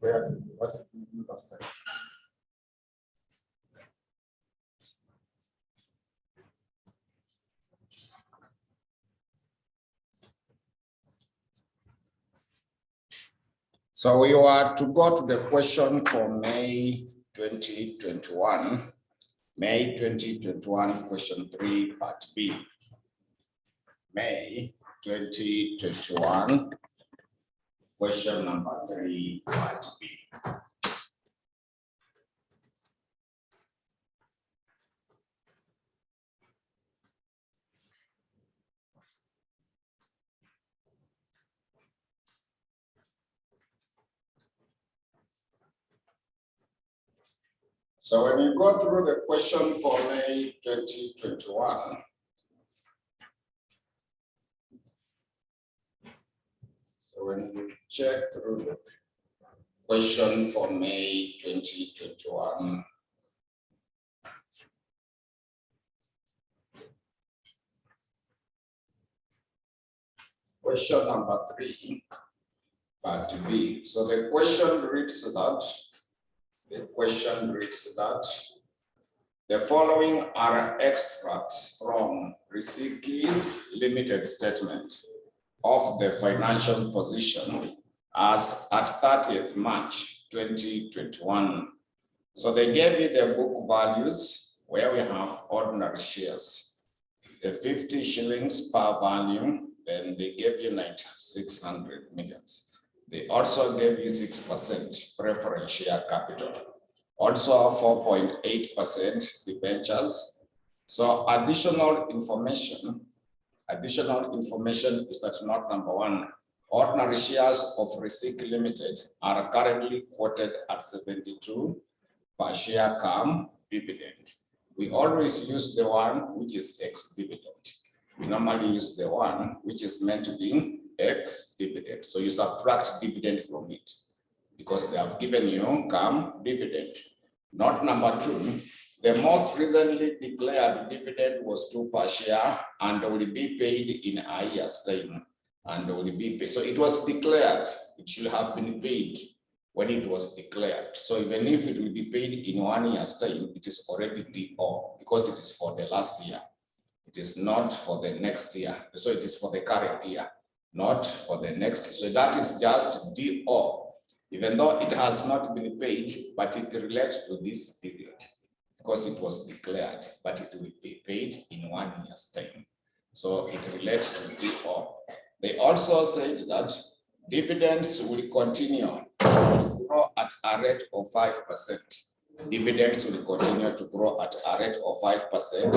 What did we do last time? So we were to go to the question for May 2021. May 2021, question 3, part B. May 2021, question number 3, part B. So when you go through the question for May 2021, so when you check through the question for May 2021, question number 3, part B. So the question reads that the following are extracts from Risiki's limited statement of the financial position as at 30th March 2021. So they gave you the book values where we have ordinary shares, the 50 shillings per value, then they gave you 600 millions. They also gave you 6% preference share capital, also 4.8% debentures. So additional information is that note number 1, ordinary shares of Risik Limited are currently quoted at 72 per share cum dividend. We always use the one which is ex-dividend. We normally use the one which is meant to be ex-dividend. So you subtract dividend from it because they have given you cum dividend. Note number 2, the most recently declared dividend was 2 per share and will be paid in a year's time. And will be paid. So it was declared, it should have been paid when it was declared. So even if it will be paid in 1 year's time, it is already DO because it is for the last year. It is not for the next year. So it is for the current year, not for the next. So that is just DO, even though it has not been paid, but it relates to this period because it was declared, but it will be paid in 1 year's time. So it relates to DO. They also said that dividends will continue to grow at a rate of 5%. Dividends will continue to grow at a rate of 5%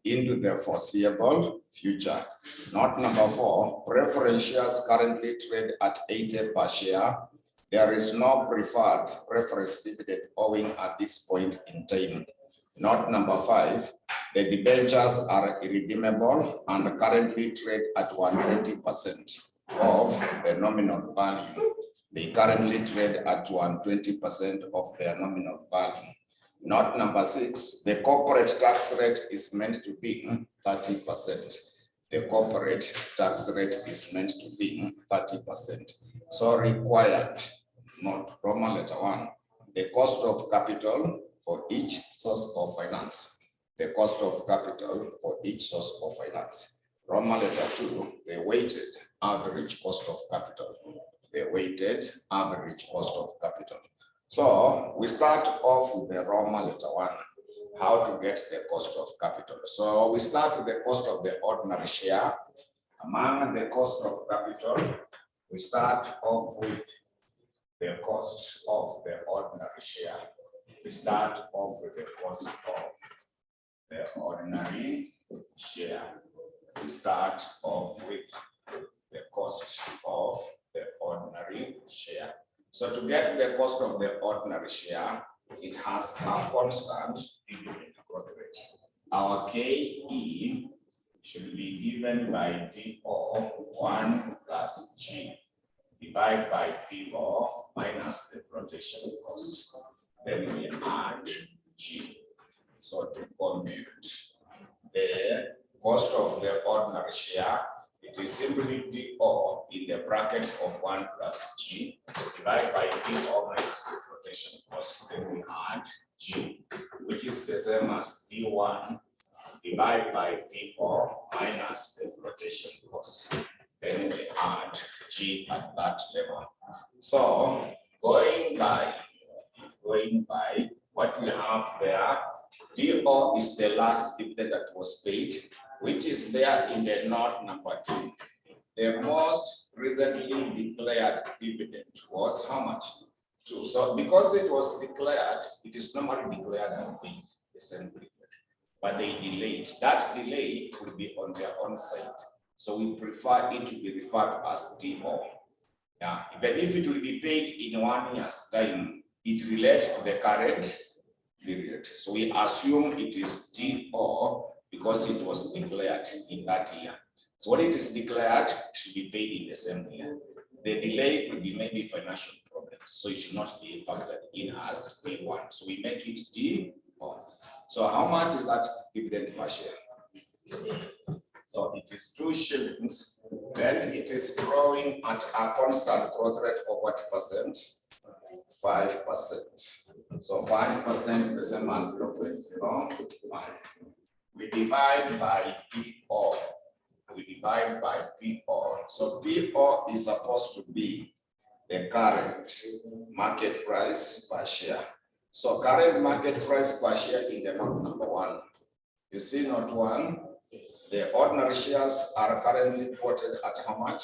into the foreseeable future. Note number 4, preference shares currently trade at 80 per share. There is no preferred preference dividend owing at this point in time. Note number 5, the debentures are irredeemable and currently trade at 120% of the nominal value. They currently trade at 120% of their nominal value. Note number 6, the corporate tax rate is meant to be 30%. The corporate tax rate is meant to be 30%. So required, note Roman letter 1, the cost of capital for each source of finance. The cost of capital for each source of finance. Roman letter 2, the weighted average cost of capital. The weighted average cost of capital. So we start off with the Roman letter 1, how to get the cost of capital. So we start with the cost of the ordinary share. Among the cost of capital, we start off with the cost of the ordinary share. We start off with the cost of the ordinary share. We start off with the cost of the ordinary share. So to get the cost of the ordinary share, it has a constant dividend growth rate. Our KE should be given by DO 1 plus G divided by PO minus the flotation cost. Then we add G. So to compute the cost of the ordinary share, it it is simply DO in the brackets of 1 plus G divided by DO minus the flotation cost. Then we add G, which is the same as D1 divided by DO minus the flotation cost. Then we add G at that level. So going by what we have there, DO is the last dividend that was paid, which is there in the note number 2. The most recently declared dividend was how much? 2. So because it was declared, it is normally declared and paid the same period. But they delayed. That delay will be on their own side. So we prefer it to be referred to as DO. Yeah, even if it will be paid in 1 year's time, it relates to the current period. So we assume it is DO because it was declared in that year. So when it is declared, it should be paid in the same year. The delay could be maybe financial problems, so it should not be factored in as D1. So we make it DO. So how much is that dividend per share? So it is 2 shillings. Then it is growing at a constant growth rate of what percent? 5%. So 5% is the same as 0.05. We divide by PO. We divide by PO. So PO is supposed to be the current market price per share. So current market price per share in the note number 1. You see note 1, the ordinary shares are currently quoted at how much?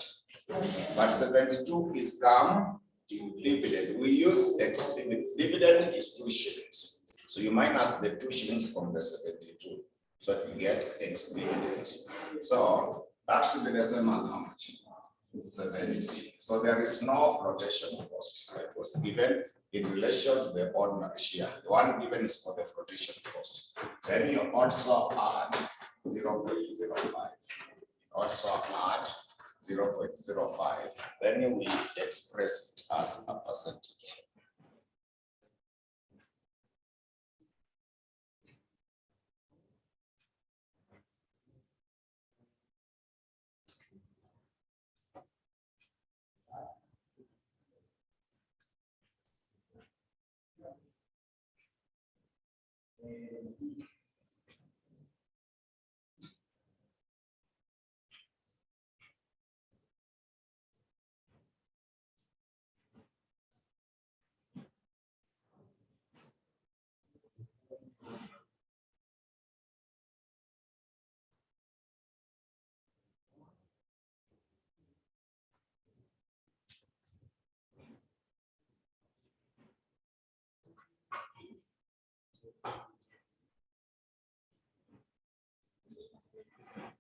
But 72 is come dividend. We use dividend is 2 shillings. So you minus the 2 shillings from the 72. So that you get X dividend. So that should be the same as how much? 70. So there is no flotation cost that was given in relation to the ordinary share. The one given is for the flotation cost. Then you also add 0.05. Also add 0.05. Then we express it as a percentage.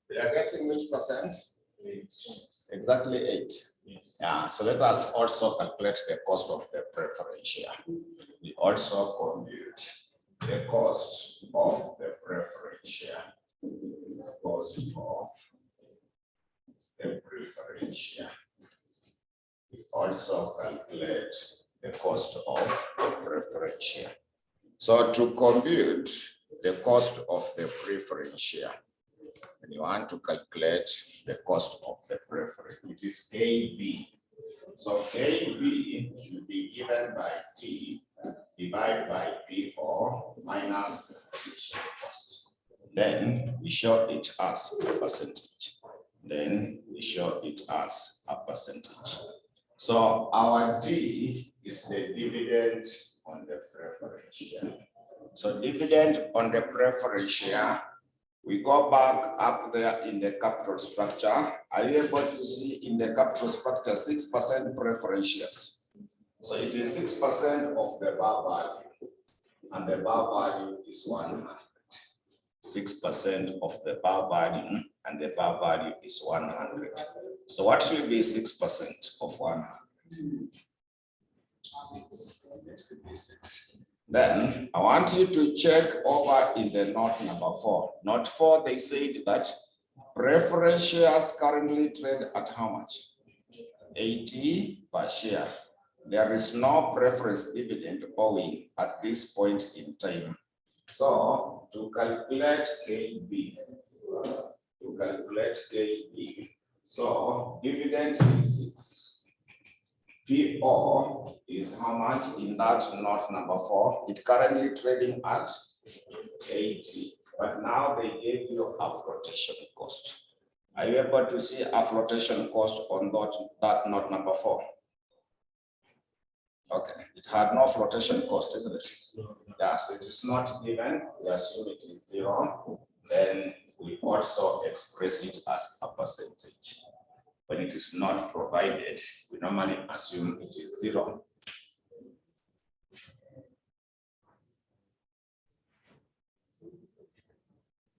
We are getting which percent? 8. Exactly 8. Yes. Yeah, so let us also calculate the cost of the preference share. We also compute the cost of the preference share. The cost of the preference share. We also calculate the cost of the preference share. So to compute the cost of the preference share, when you want to calculate the cost of the preference, it is KB. So KB should be given by T divided by P4 minus the flotation cost. Then we show it as a percentage. So our D is the dividend on the preference share. So dividend on the preference share, we go back up there in the capital structure. Are you able to see in the capital structure 6% preference shares? So it is 6% of the bar value, and the bar value is 100. 6% of the bar value, and the bar value is 100. So what should be 6% of 100? 6. It could be 6. Then I want you to check over in the note number 4. Note 4, they said that preference shares currently trade at how much? 80 per share. There is no preference dividend owing at this point in time. So to calculate KB, So dividend is 6. PO is how much in that note number 4? It's currently trading at 80, but now they gave you a flotation cost. Are you able to see a flotation cost on that note number 4? Okay, it had no flotation cost, isn't it? Yeah, so it is not given. We assume it is 0. Then we also express it as a percentage. When it is not provided, we normally assume it is 0.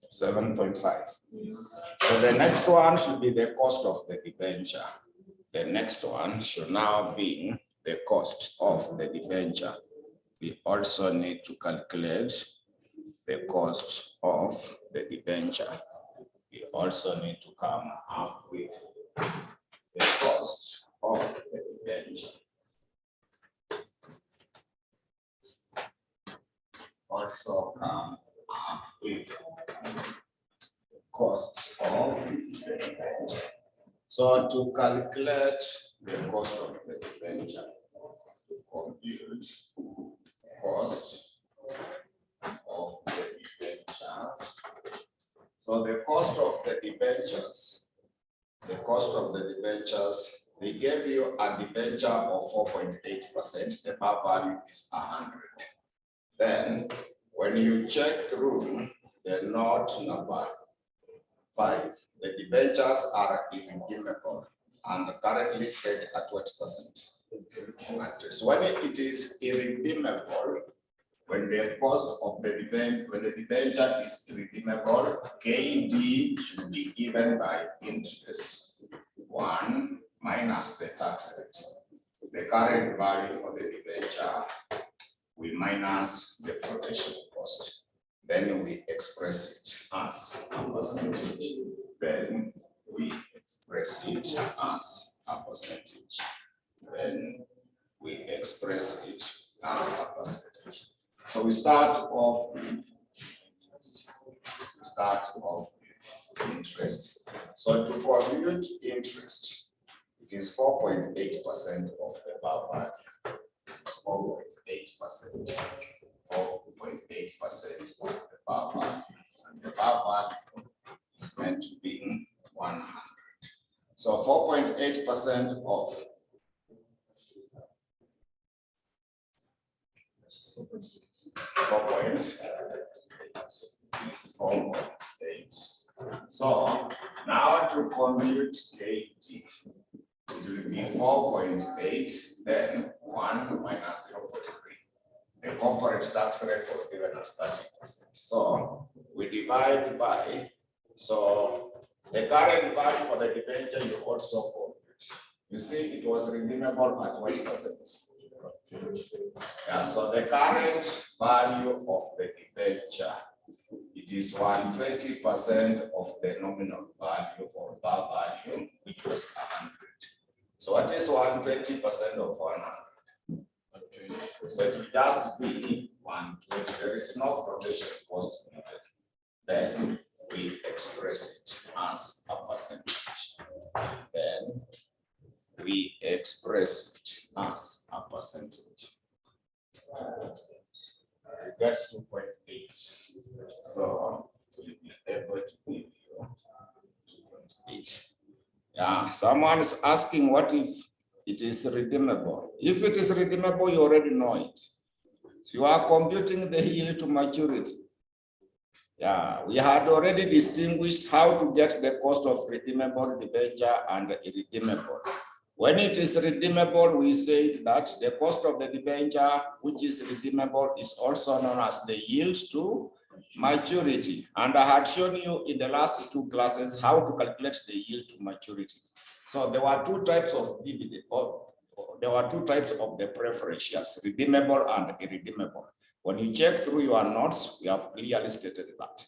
$7.5. So the next one should be the cost of the debenture. The next one should now be the cost of the debenture. We also need to calculate the cost of the debenture. We also need to come up with the cost of the debenture. Also come up with the cost of the debenture. So to calculate the cost of the debenture, to compute cost of the debentures. So the cost of the debentures, they gave you a debenture of 4.8%, the bar value is 100. Then when you check through the note number 5, the debentures are irredeemable and currently trade at what percent? So when it is irredeemable, when the cost of the debenture is irredeemable, KD should be given by interest 1 minus the tax rate. The current value for the debenture, we minus the flotation cost. Then we express it as a percentage. Then we express it as a percentage. Then we express it as a percentage. So we start off with interest. So to compute interest, it is 4.8% of the bar value. It's 4.8%. 4.8% of the bar value. And the bar value is meant to be 100. So 4.8% of 4.8. So now to compute KT, it will be 4.8, then 1 minus 0.3. The corporate tax rate was given as 30%. So we divide by, so the current value for the debenture you also compute. You see, it was redeemable at 1%. Yeah, so the current value of the debenture, it is 120% of the nominal value or bar value, which was 100. So what is 120% of 100? So it will just be 120. There is no flotation cost needed. Then we express it as a percentage. Then we express it as a percentage. We get 2.8. So we'll be able to give you 2.8. Yeah, someone is asking what if it is redeemable. If it is redeemable, you already know it. So you are computing the yield to maturity. Yeah, we had already distinguished how to get the cost of redeemable debenture and irredeemable. When it is redeemable, we say that the cost of the debenture, which is redeemable, is also known as the yield to maturity. And I had shown you in the last 2 classes how to calculate the yield to maturity. So there were 2 types of dividend, or there were 2 types of the preference shares, redeemable and irredeemable. When you check through your notes, we have clearly stated that.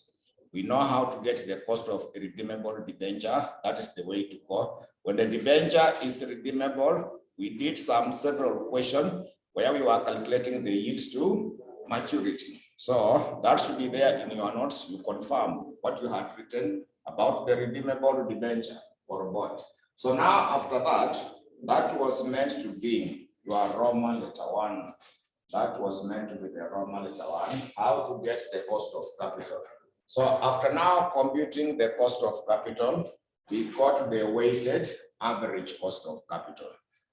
We know how to get the cost of irredeemable debenture. That is the way to go. When the debenture is redeemable, we did several questions where we were calculating the yield to maturity. So that should be there in your notes. You confirm what you had written about the redeemable debenture. for bought. So now after that, that was meant to be your Roman letter 1. That was meant to be the Roman letter 1. How to get the cost of capital. So after now computing the cost of capital, we got the weighted average cost of capital.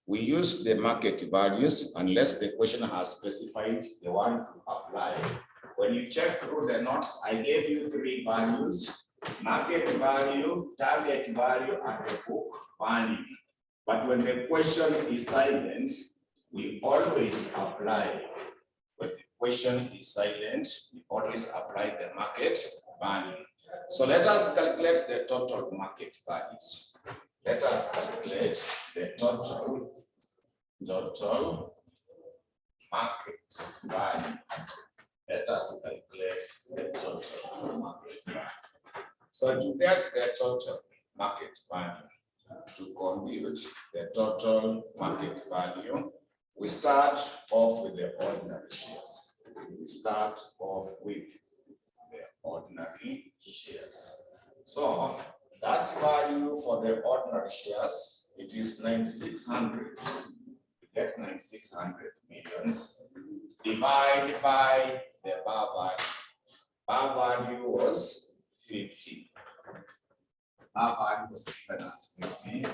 We use the market values unless the question has specified the one to apply. When you check through the notes, I gave you 3 values: market value, target value, and the book value. But when the question is silent, we always apply. When the question is silent, we always apply the market value. So let us calculate the total market values. Let us calculate the total market value. Let us calculate the total market value. So to get the total market value, to compute the total market value, we start off with the ordinary shares. We start off with the ordinary shares. So that value for the ordinary shares, it is 9,600. We get 9,600 millions divided by the bar value. Bar value was 50. Bar value was given as 50.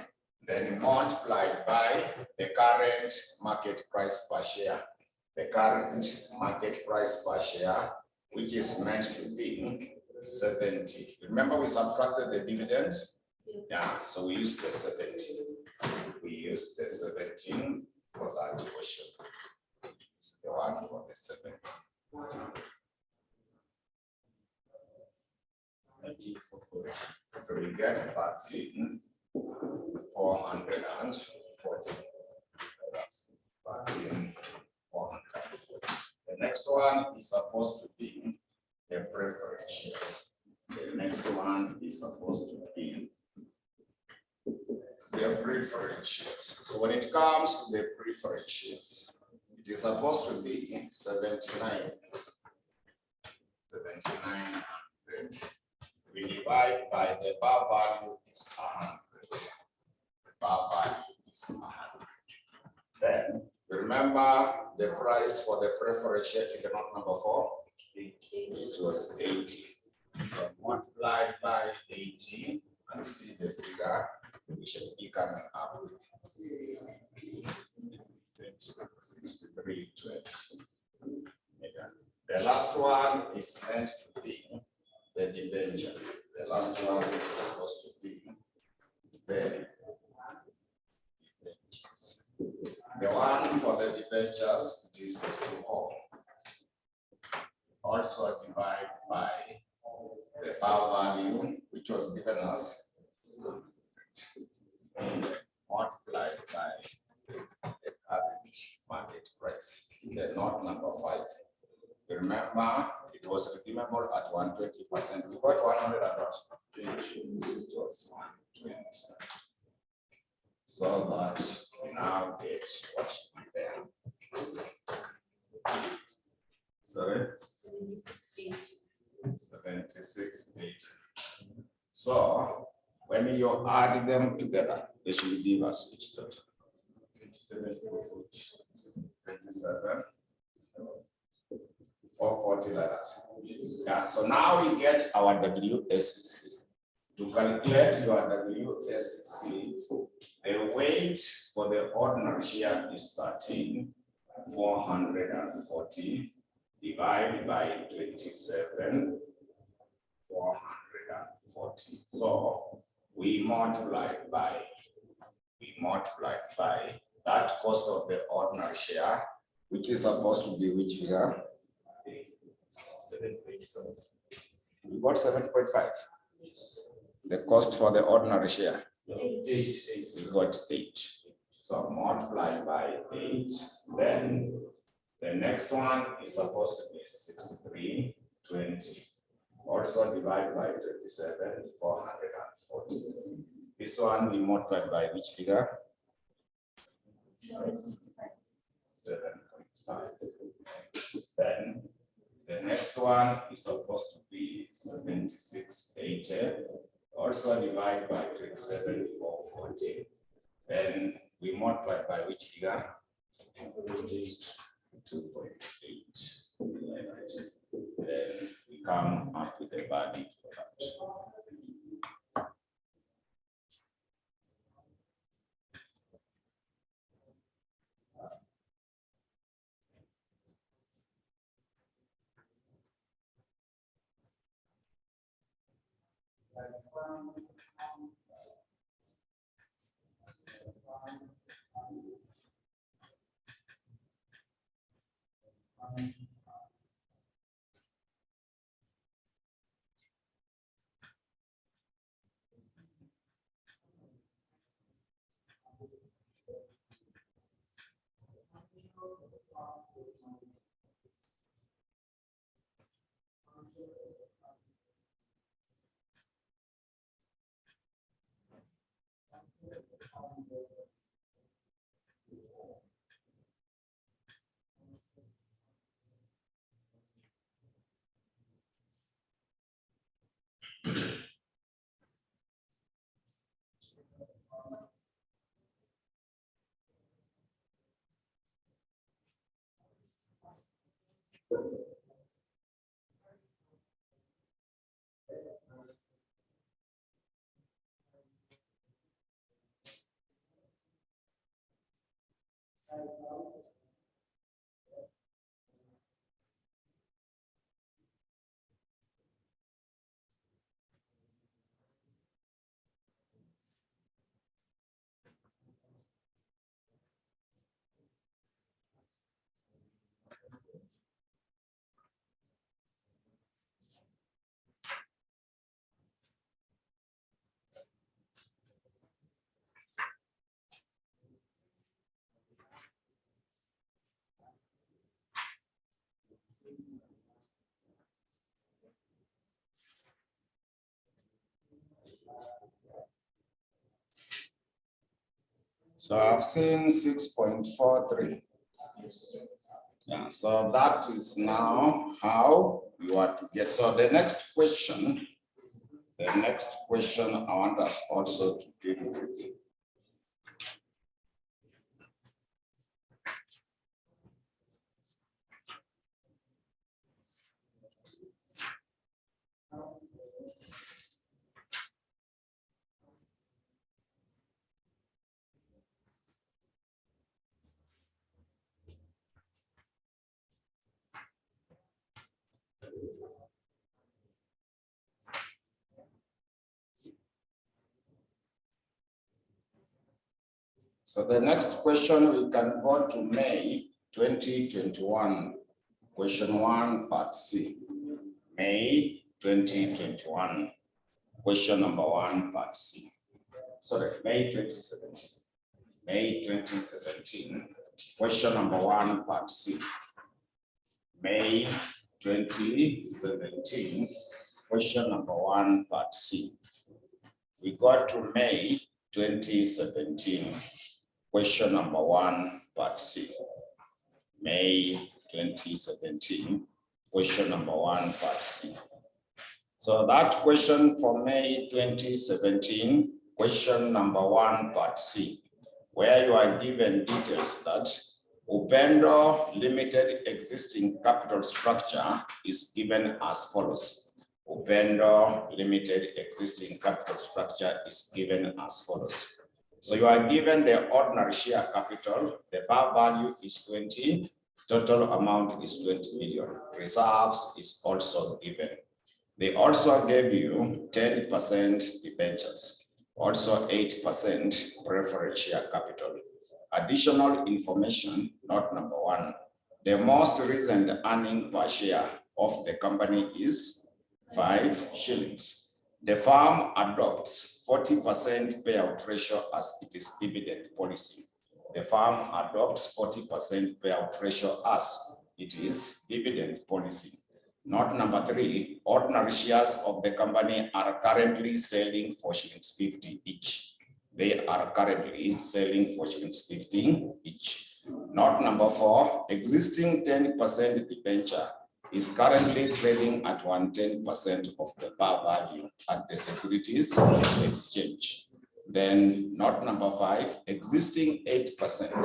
Then multiplied by the current market price per share. The current market price per share, which is meant to be 70. Remember we subtracted the dividend? Yeah, so we use the 17. We use the 17 for that question. It's the one for the 17. So we get 13,440. That's 13,440. The next one is supposed to be the preference shares. The next one is supposed to be the preference shares. So when it comes to the preference shares, it is supposed to be 79. 7,900. We divide by the bar value is 100. Bar value is 100. Then remember the price for the preference share in the note number 4? It was 80. So multiplied by 80 and see the figure we should be coming up with 63.20. The last one is meant to be the debenture. The last one is supposed to be the debentures. The one for the debentures is 64. Also divide by the par value, which was given us, multiplied by the average market price. The note number 5. Remember, it was redeemable at 120%. We got 120. It was 120. So that we now get what should be there. Sorry? 76.8. So when you add them together, they should give us which total? 27. 440 like that. Yeah, so now we get our WSC. To calculate your WSC, the weight for the ordinary share is 13,440 divided by 27,440. So we multiply by that cost of the ordinary share, which is supposed to be which figure? 7.5. We got 7.5. The cost for the ordinary share. 8. We got 8. So multiply by 8. Then the next one is supposed to be 63.20. Also divide by 27,440. This one we multiply by which figure? 7.5. Then the next one is supposed to be 76.80. Also divide by 27,414. Then we multiply by which figure? 2.8. Then we come up with a verdict for that. So I've seen 6.43. Yeah, so that is now how you are to get. So the next question I want us also to deal with. So the next question, we can go to May 2021, question 1, part C. May 2021, question number 1, part C. Sorry, May 2017. May 2017, question number 1, part C. May 2017, question number 1, part C. We got to May 2017, question number 1, part C. May 2017, question number 1, part C. So that question for May 2017, question number 1, part C, where you are given details that Upendo Limited existing capital structure is given as follows. Upendo Limited existing capital structure is given as follows. So you are given the ordinary share capital, the bar value is 20, total amount is 20 million. Reserves is also given. They also gave you 10% debentures, also 8% preferred share capital. Additional information, note number 1. The most recent earning per share of the company is 5 shillings. The firm adopts 40% payout ratio as it is dividend policy. The firm adopts 40% payout ratio as it is dividend policy. Note number 3, ordinary shares of the company are currently selling for shillings 50 each. They are currently selling for shillings 50 each. Note number 4, existing 10% debenture is currently trading at 110% of the par value at the Securities Exchange. Then note number 5, existing 8%,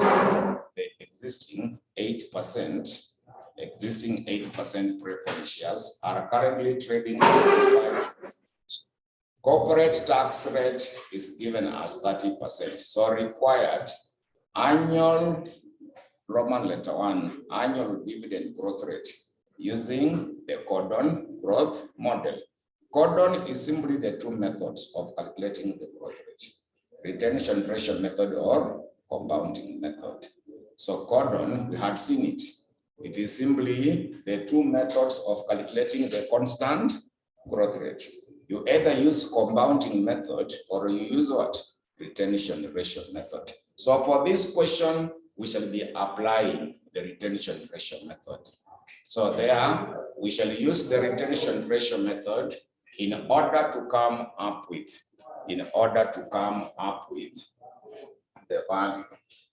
the existing 8% preference shares are currently trading at 5%. Corporate tax rate is given as 30%. So required annual Roman letter 1 annual dividend growth rate using the Gordon growth model. Gordon is simply the two methods of calculating the growth rate: retention ratio method or compounding method. So Gordon, we had seen it. It is simply the two methods of calculating the constant growth rate. You either use compounding method or you use what? Retention ratio method. So for this question, we shall be applying the retention ratio method. So there, we shall use the retention ratio method in order to come up with the value.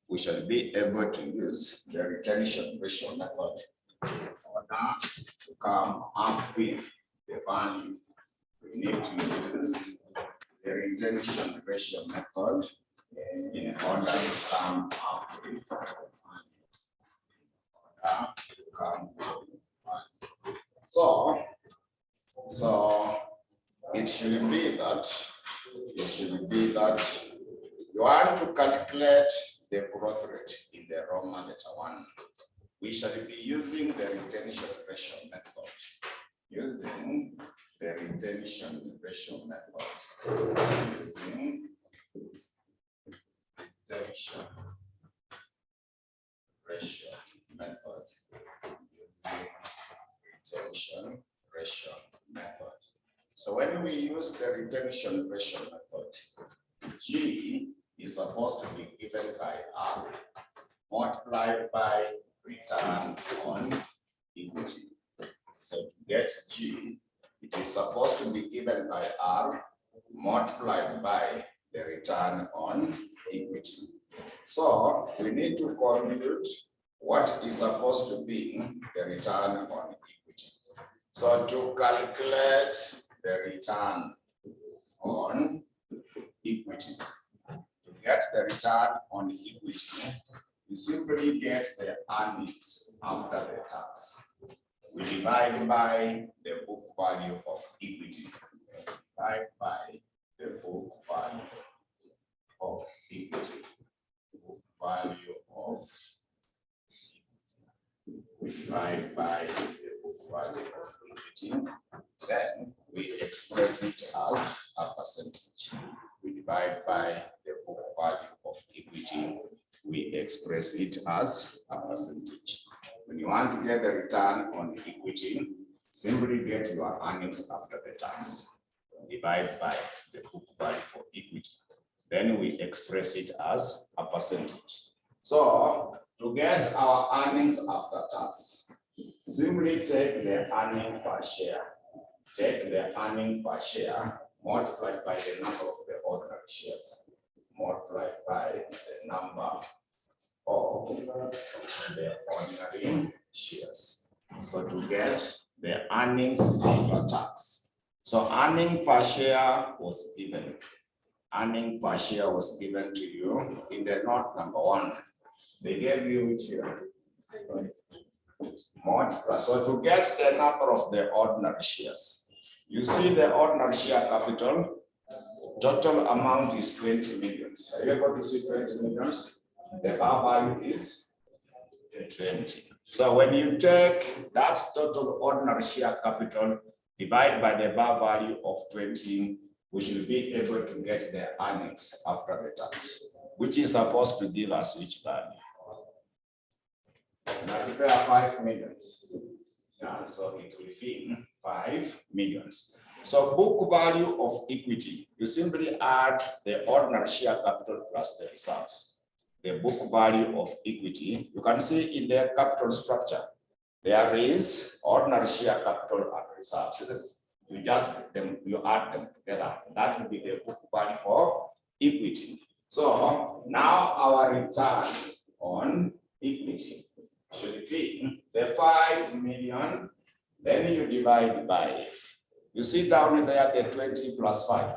We shall be able to use the retention ratio method in order to come up with the value. We need to use the retention ratio method in order to come up with the value. So it should be that you want to calculate the growth rate in the Roman letter 1. We shall be using the retention ratio method. Using the retention ratio method. Using retention ratio method. Using retention ratio method. So when we use the retention ratio method, G is supposed to be given by R multiplied by return on equity. So to get G, it is supposed to be given by R multiplied by the return on equity. So we need to compute what is supposed to be the return on equity. So to calculate the return on equity, to get the return on equity, you simply get the earnings after the tax. We divide by the book value of equity. Divide by the book value of equity. Book value of equity. We divide by the book value of equity. Then we express it as a percentage. We divide by the book value of equity. We express it as a percentage. When you want to get the return on equity, simply get your earnings after the tax. Divide by the book value for equity. Then we express it as a percentage. So to get our earnings after tax, simply take the earning per share. Take the earning per share multiplied by the number of the ordinary shares. Multiplied by the number of the ordinary shares. So to get the earnings after tax. So earning per share was given. Earning per share was given to you in the note number 1. They gave you which here? Multiply. So to get the number of the ordinary shares, you see the ordinary share capital, total amount is 20 millions. Are you able to see 20 millions? The bar value is 20. So when you take that total ordinary share capital, divide by the bar value of 20, we should be able to get the earnings after the tax, which is supposed to give us which value? Now prepare 5 millions. Yeah, so it will be 5 millions. So book value of equity, you simply add the ordinary share capital plus the reserves. The book value of equity, you can see in the capital structure, there is ordinary share capital and reserves. You just you add them together. That will be the book value for equity. So now our return on equity should be the 5 million You see down there the 20 plus 5.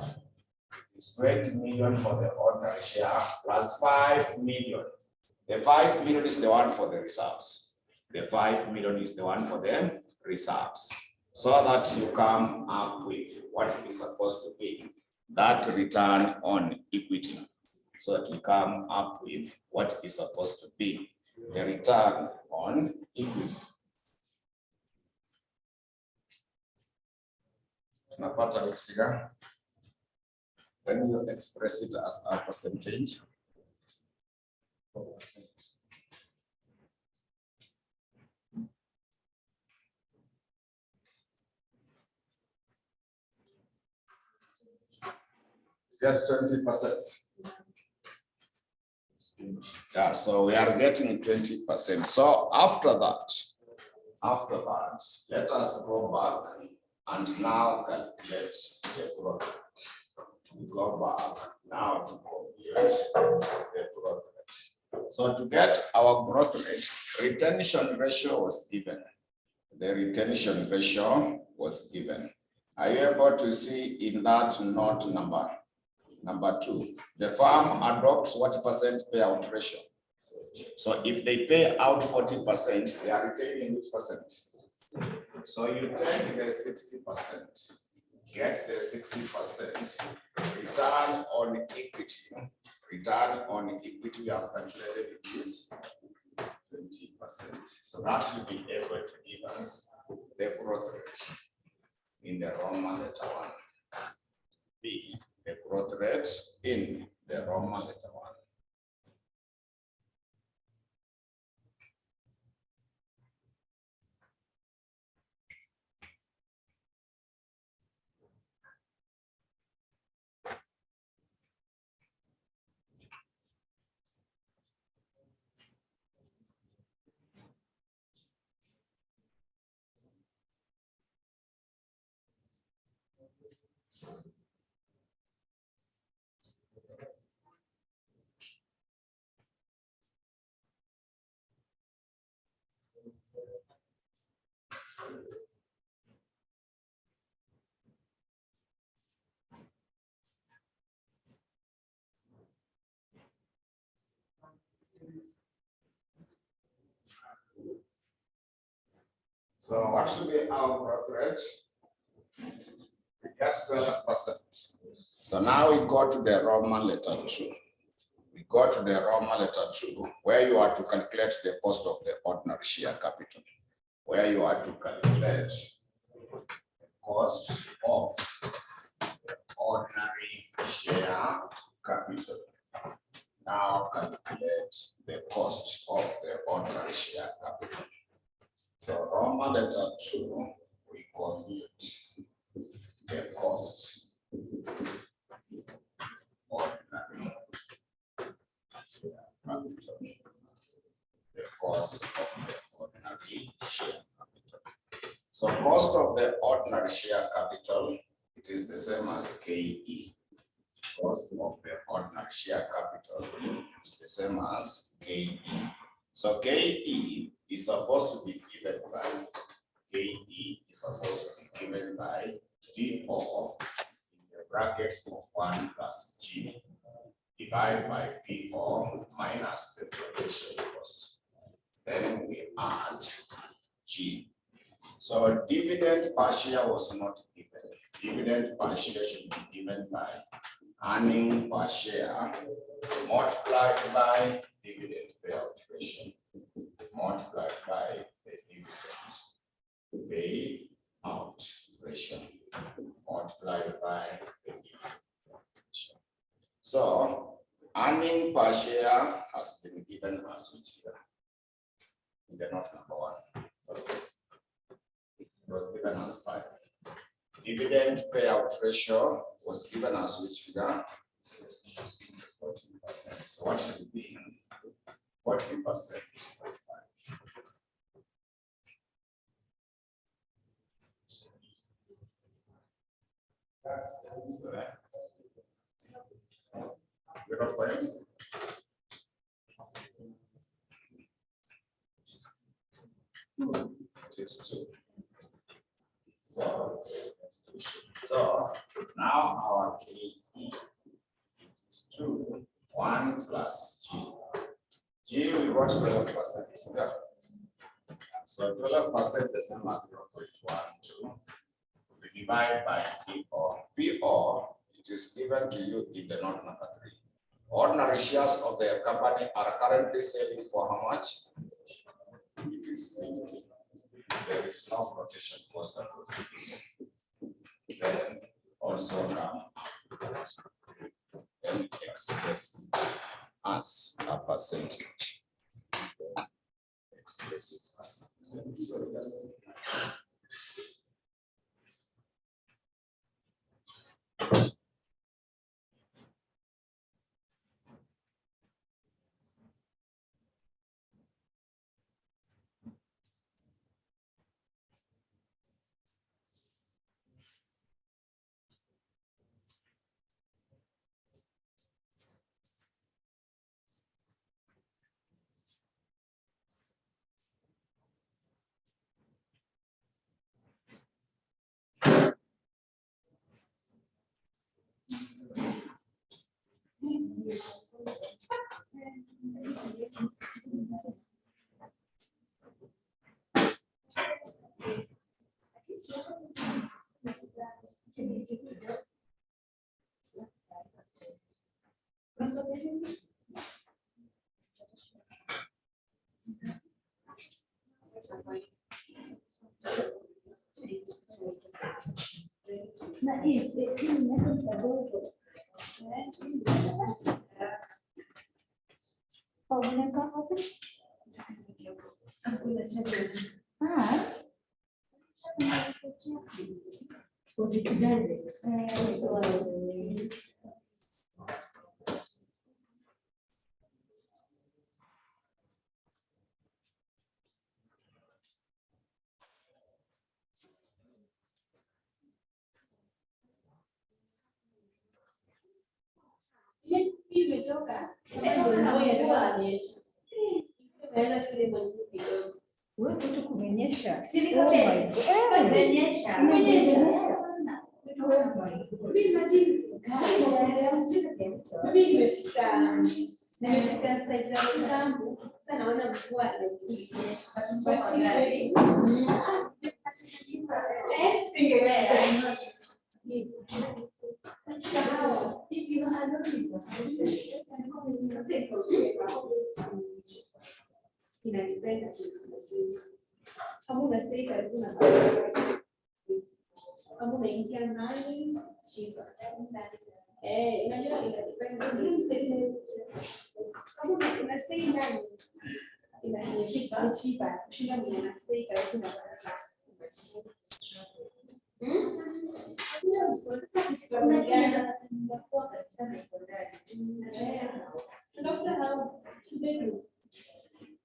It's 20 million for the ordinary share plus 5 million. The 5 million is the one for the reserves. The 5 million is the one for the reserves. So that you come up with what is supposed to be that return on equity. So that you come up with what is supposed to be the return on equity. Tunapata which figure? When you express it as a percentage. That's 20%. Yeah, so we are getting 20%. So after that, let us go back and now calculate the growth rate. We go back now to calculate the growth rate. So to get our growth rate, retention ratio was given. The retention ratio was given. Are you able to see in that note number 2? The firm adopts what percent payout ratio? So if they pay out 40%, they are retaining which percent? So you take the 60%, get the 60%, return on equity. Return on equity we have calculated is 20%. So that should be able to give us the growth rate in the Roman letter 1. B, the growth rate in the Roman letter 1. So what should be our growth rate? We get 12%. So now we go to the Roman letter 2. We go to the Roman letter 2, where you are to calculate the cost of the ordinary share capital. Where you are to calculate the cost of the ordinary share capital. Now calculate the cost of the ordinary share capital. So Roman letter 2, we compute the cost ordinary share capital. The cost of the ordinary share capital. So cost of the ordinary share capital, it is the same as KE. Cost of the ordinary share capital is the same as KE. So KE is supposed to be given by GO in the brackets of 1 plus G divided by PO minus the production cost. Then we add G. So dividend per share was not given. Dividend per share should be given by earning per share multiplied by dividend payout ratio multiplied by the dividend payout ratio multiplied by the dividend ratio. So earning per share has been given as which here in the note number 1. It was given as 5. Dividend payout ratio was given as which figure? 14%. So what should it be? 40% of 5. So you got points? Just 2. So let's do So now our KE is 2, 1 plus G. G we got 12%. Yeah. So 12% the same as 0.12. We divide by PO. PO, it is given to you in the note number 3. Ordinary shares of the company are currently selling for how much? It is 50. There is no flotation cost. Then also come and express it as a percentage. Express it as a percentage. If you are not inanipenda kama unastahili karibu na kama unaingia ndani shiba unajua inadependa kama unastahili ndani inanichipa kushinda mwenye anastahili karibu na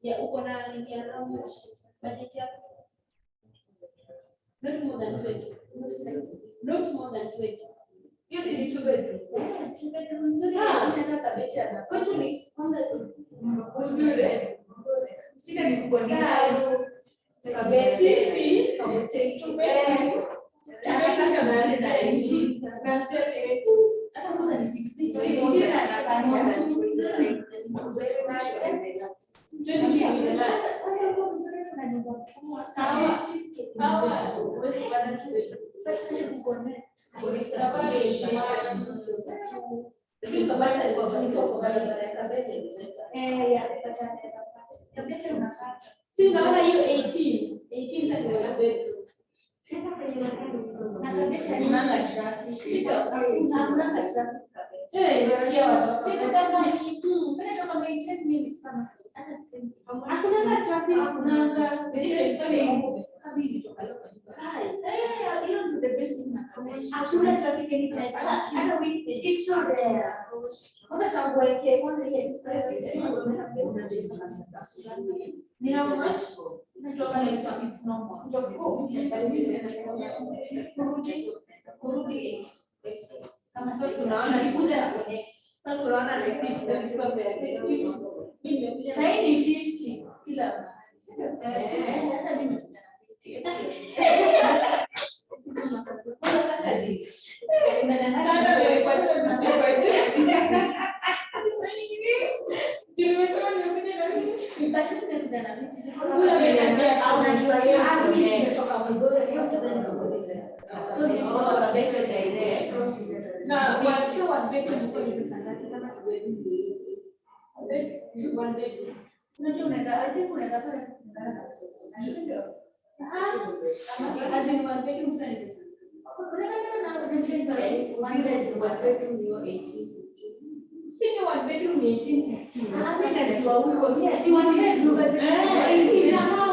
yeah, uko na how much budget yako? Not more than 20. Not more than 20. Hiyo si 2 bedroom. 2 bedroom nzuri hata kabeti ana. Kwetu ni kwanza nzuri. Sika ni kukodisha. Kabeti sisi kabeti 2 bedroom. Hata mahali za nchi. Na sio hata kwanza ni 60 na napanda na 20. Senior one bedroom 1815. I mean, that you are one bedroom. 18 now.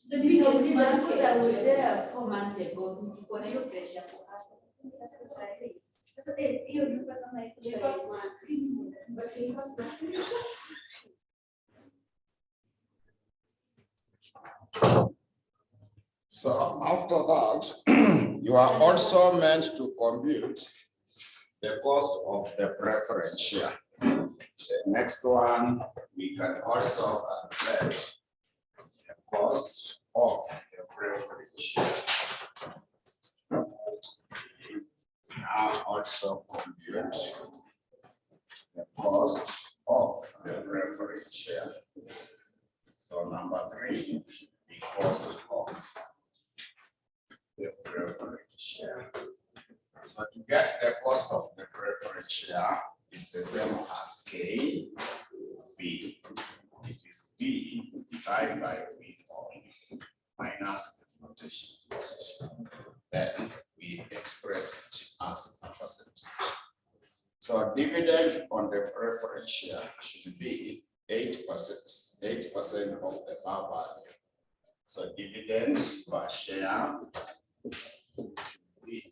The biggest market that was there 4 months ago, pressure for us. So after that, you are also meant to compute the cost of the preference share. The next one, we can also calculate the cost of the preference share. Now also compute the cost of the preference share. So number 3, the cost of the preference share. So to get the cost of the preference share is the same as K, B. It is D divided by V minus the flotation cost. Then we express it as a percentage. So dividend on the preference share should be 8% of the par value. So dividend per share be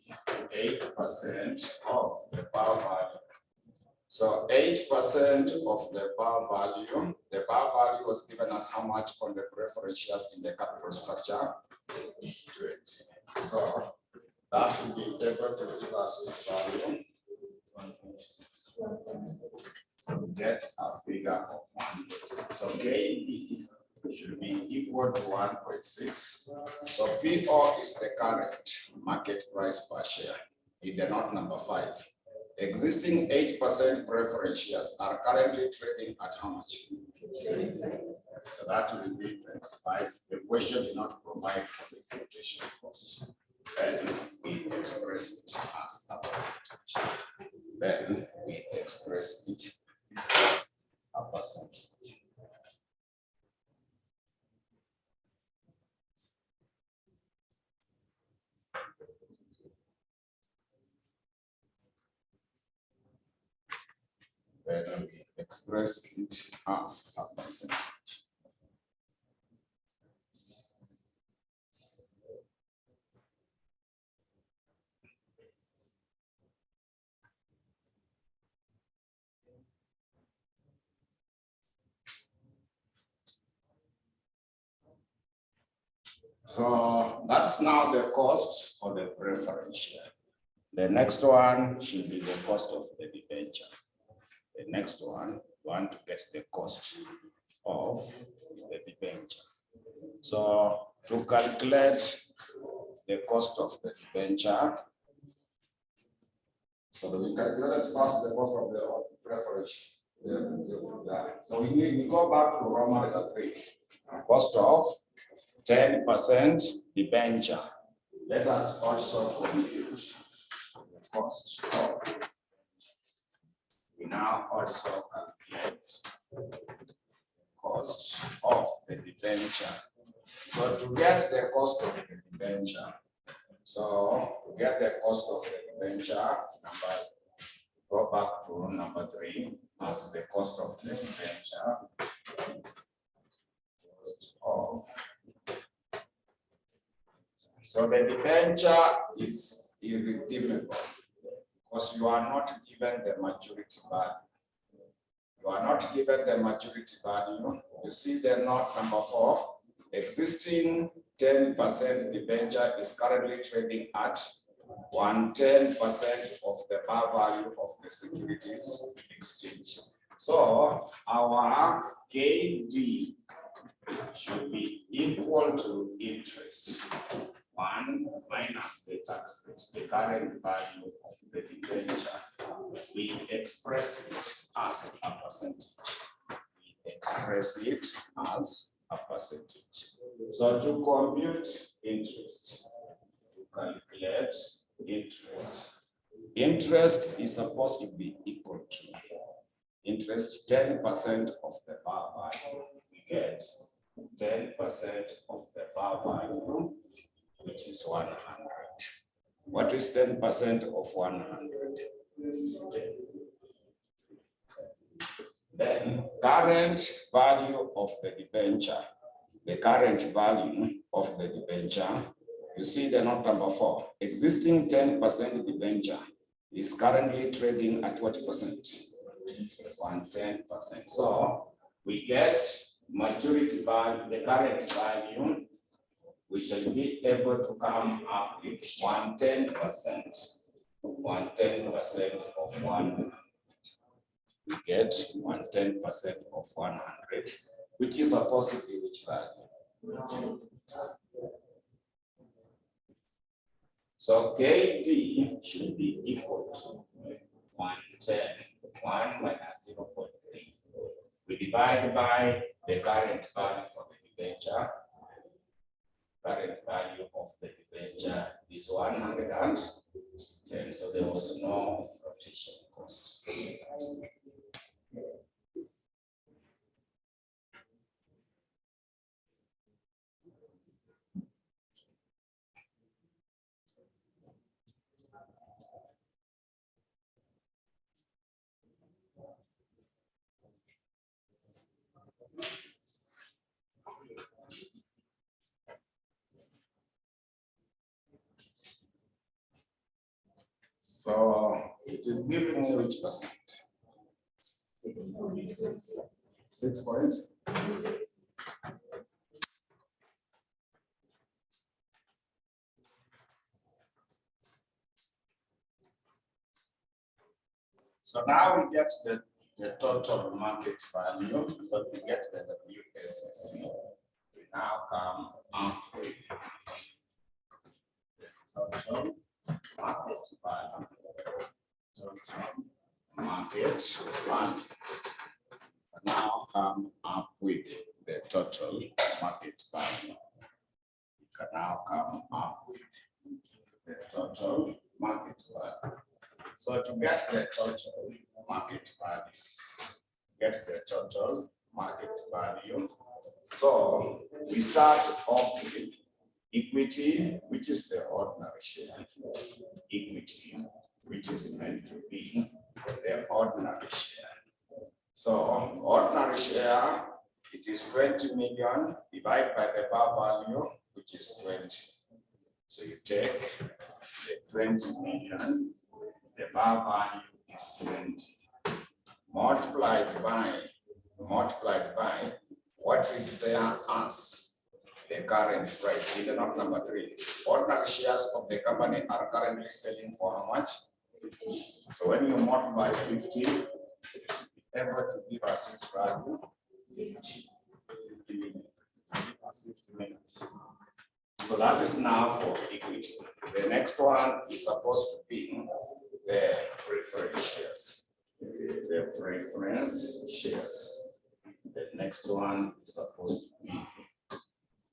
8% of the par value. So 8% of the par value. The par value was given as how much on the preference shares in the capital structure? 20. So that should be able to give us a value. So we get a figure of 1.6. So KB should be equal to 1.6. So PO is the current market price per share. In the note number 5. Existing 8% preference shares are currently trading at how much? So that will be 25. The question did not provide for the flotation cost. Then we express it as a percentage. Then we express it a percentage. Then we express it as a percentage. So that's now the cost for the preference share. The next one should be the cost of the debenture. The next one, we want to get the cost of the debenture. So to calculate the cost of the debenture, so we calculate first the cost of the preference. So we go back to Roman 3. Cost of 10% debenture. Let us also compute the cost of. We now also calculate the cost of the debenture. So to get the cost of the debenture, go back to number 3 as the cost of the debenture. So the debenture is irredeemable because you are not given the maturity value. You are not given the maturity value. You see the note number 4, existing 10% debenture is currently trading at 110% of the par value of the securities exchange. So our KD should be equal to interest 1 minus the tax rate, the current value of the debenture. We express it as a percentage. So to compute interest, to calculate interest is supposed to be equal to interest 10% of the par value. We get 10% of the par value, which is 100. What is 10% of 100? Then current value of the debenture, the current value of the debenture, you see the note number 4, existing 10% debenture is currently trading at what percent? 110%. So we get maturity value, the current value, we shall be able to come up with 110%. 110% of 100. We get 110% of 100, which is supposed to be which value? So KD should be equal to 110, 1 minus 0.3. We divide by the current value for the debenture. Current value of the debenture is 110, so there was no flotation cost. So it is giving me which percent? 6 point. So now we get the total market value. So we get the WSC. We now come up with the total market value. Total market value. Now come up with the total market value. We can now come up with the total market value. So to get the total market value, so we start off with equity, which is the ordinary share. Equity, which is meant to be the ordinary share. So ordinary share, it is 20 million divided by the bar value, which is 20. So you take the 20 million, the bar value is 20, multiplied by what is there as the current price. In the note number 3, ordinary shares of the company are currently selling for how much? 50. So when you multiply 50, you're able to give us which value? 50 minutes. So that is now for equity. The next one is supposed to be the preference shares. The preference shares. The next one is supposed to be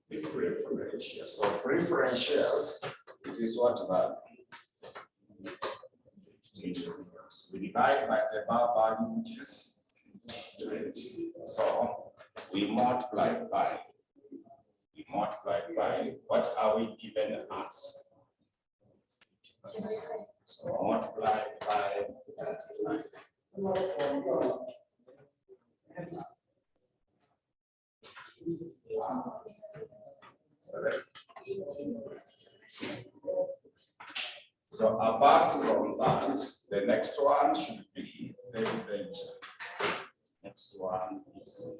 the preference shares. So preference shares, it is what value? We divide by the bar value, which is 20. So we multiply by what are we given as? So multiply by 35. So apart from that, the next one should be the debenture. Next one is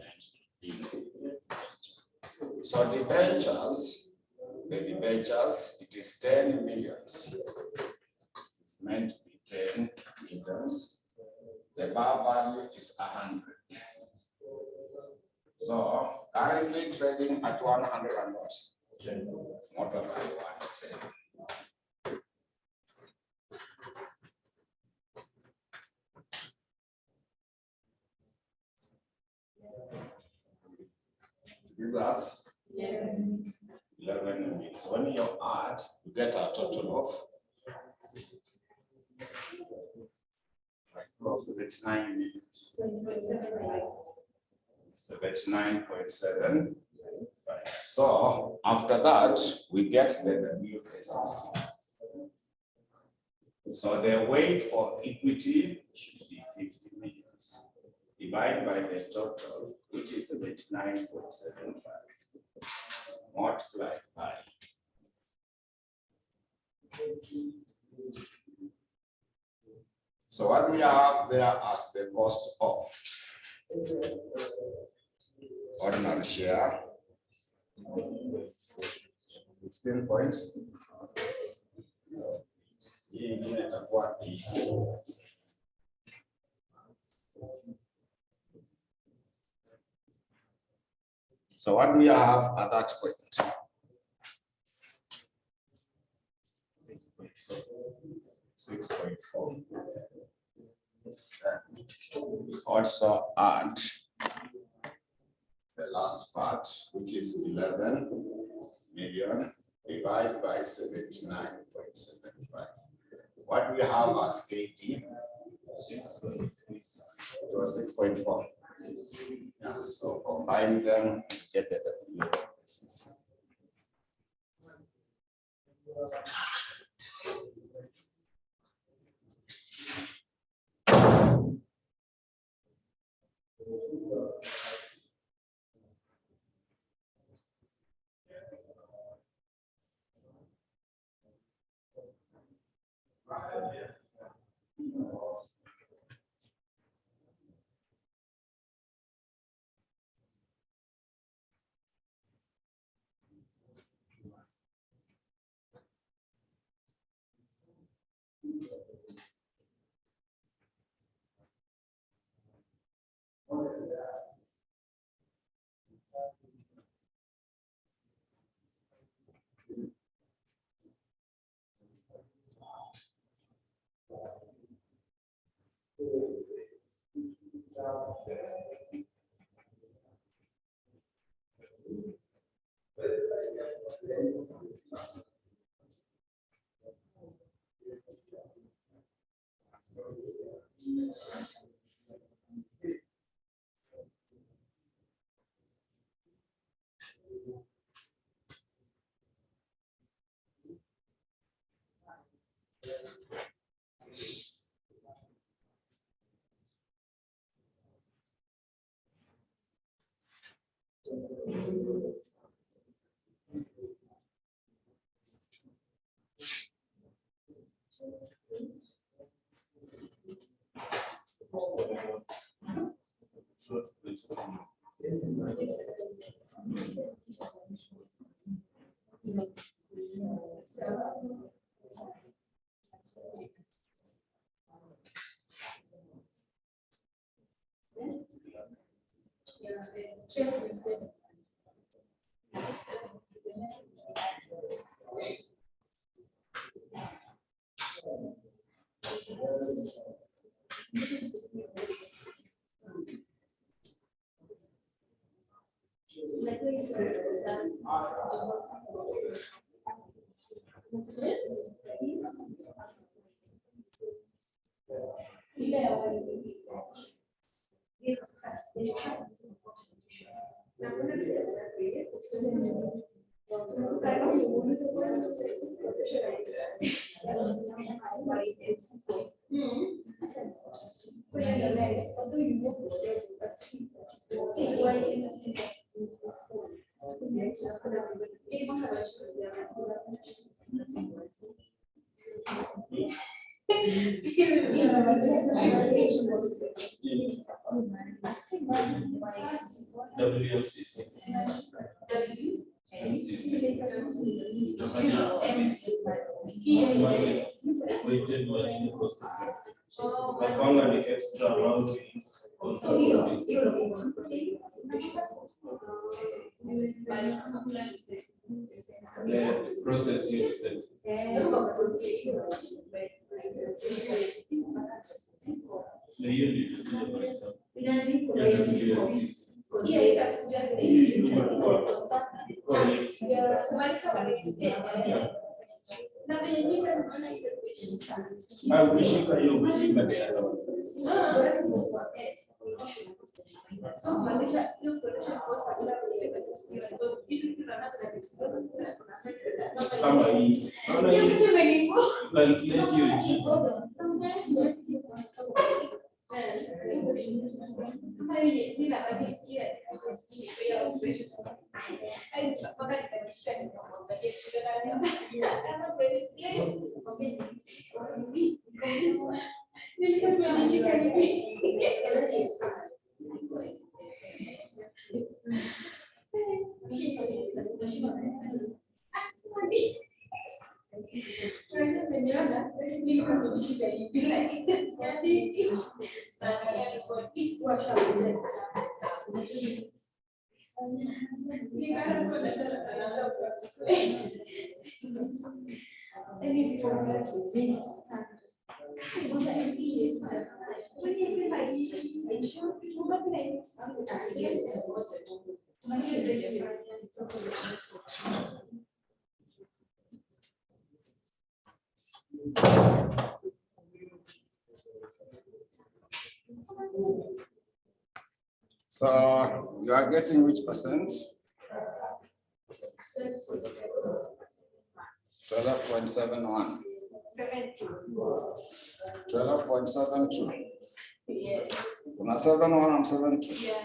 the debenture. So the debentures, it is 10 millions. It's meant to be 10 millions. The bar value is 100. So currently trading at 100 and what? 10. Multiplied by 110. Give us 11 minutes. When you add, you get a total of 79 minutes. 79.7. So after that, we get the WSC. So the weight for equity should be 50 millions. Divided by the total, which is 79.75. Multiplied by 50 So what we have there as the cost of ordinary share, 16 points. Hii ingine itakuwa 18. So what do we have at that point? 6.4. Also add the last part, which is 11 million divided by 79.75. What do we have as KT? 6.4. Yeah, so combine them to get the W. Process yourself. Kama hii. Calculate your G. So you are getting which percent? 12.71. 12.72. Yes. 71 and 72. Yes.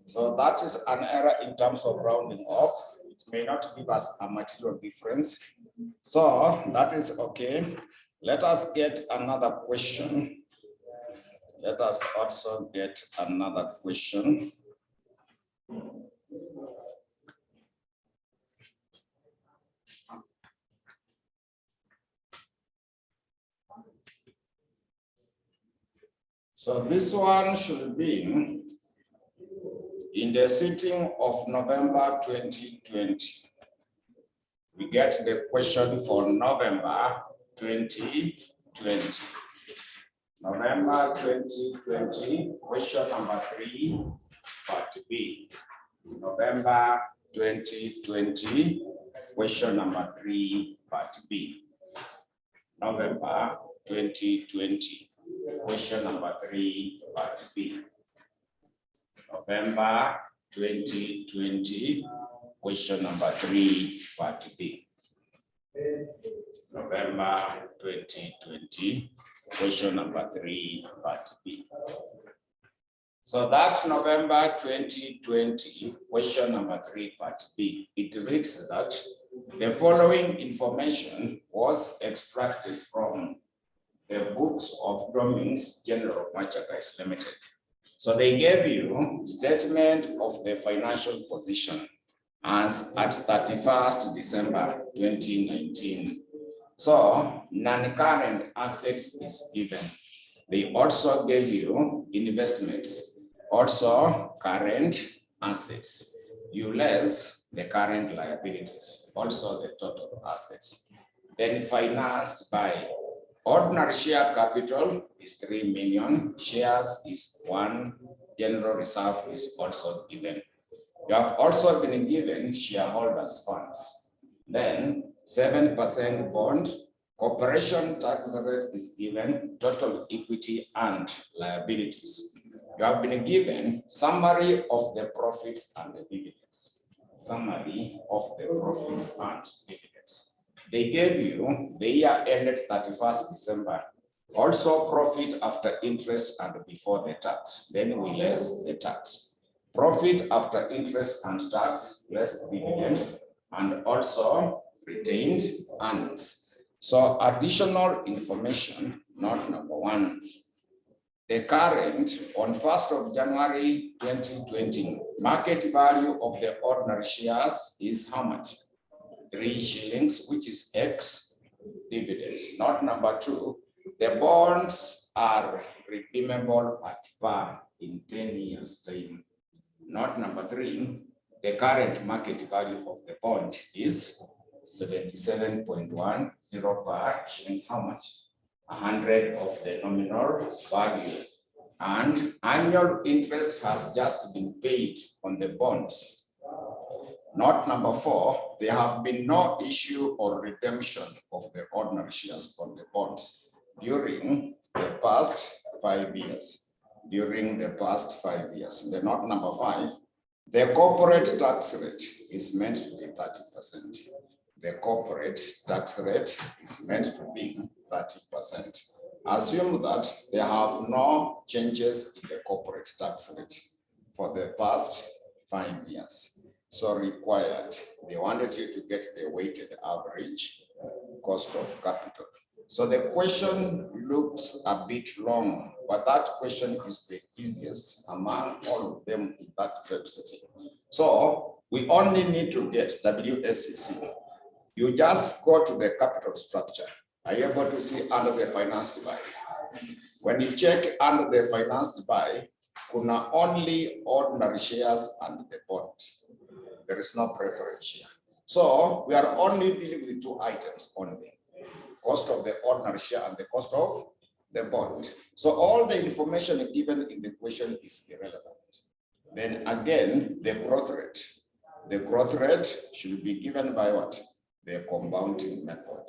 So that is an error in terms of rounding off. It may not give us a material difference. So that is okay. Let us get another question. Let us also get another question. So this one should be in the sitting of November 2020. We get the question for November 2020. November 2020, question number 3, part B. November 2020, question number 3, part B. November 2020, question number 3, part B. November 2020, question number 3, part B. November 2020, question number 3, part B. So that November 2020, question number 3, part B, it reads that the following information was extracted from the books of Domings General Merchandise Limited. So they gave you statement of the financial position as at 31st December 2019. So non-current assets is given. They also gave you investments, also current assets. You less the current liabilities, also the total assets. Then financed by ordinary share capital is 3 million, shares is 1, general reserve is also given. You have also been given shareholders funds. Then 7% bond, corporation tax rate is given, total equity and liabilities. You have been given summary of the profits and the dividends. Summary of the profits and dividends. They gave you the year ended 31st December. Also profit after interest and before the tax. Then we less the tax. Profit after interest and tax less dividends and also retained earnings. So additional information, note number 1. The current on 1st of January 2020 market value of the ordinary shares is how much? 3 shillings, which is X dividend. Note number 2, the bonds are redeemable at par in 10 years time. Note number 3, the current market value of the bond is 77.10 per shillings. How much? 100 of the nominal value. And annual interest has just been paid on the bonds. Note number 4, there have been no issue or redemption of the ordinary shares on the bonds during the past 5 years. During the past 5 years. The note number 5, the corporate tax rate is meant to be 30%. The corporate tax rate is meant to be 30%. Assume that there have no changes in the corporate tax rate for the past 5 years. So required, they wanted you to get the weighted average cost of capital. So the question looks a bit long, but that question is the easiest among all of them in that website. So we only need to get WSCC. You just go to the capital structure. Are you able to see under the finance divide? When you check under the finance divide, kuna only ordinary shares and the bond. There is no preference share. So we are only dealing with two items only. Cost of the ordinary share and the cost of the bond. So all the information given in the question is irrelevant. Then again, the growth rate. The growth rate should be given by what? The compounding method.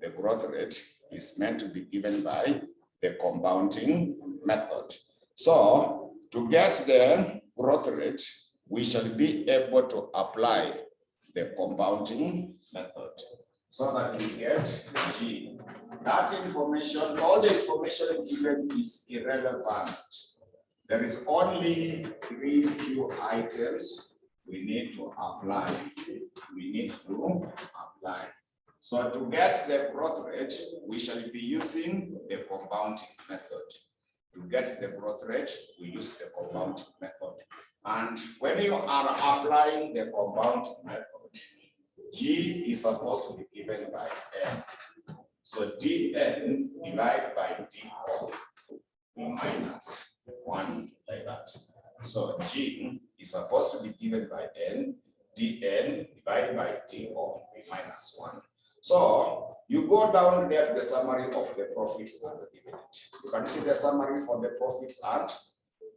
The growth rate is meant to be given by the compounding method. So to get the growth rate, we shall be able to apply the compounding method so that we get G. That information, all the information given is irrelevant. There is only three few items we need to apply. So to get the growth rate, we shall be using the compounding method. To get the growth rate, we use the compounding method. And when you are applying the compounding method, G is supposed to be given by N. So Dn divided by Do minus 1 like that. So G is supposed to be given by N, Dn divided by Do minus 1. So you go down there to the summary of the profits and the dividend. You can see the summary for the profits and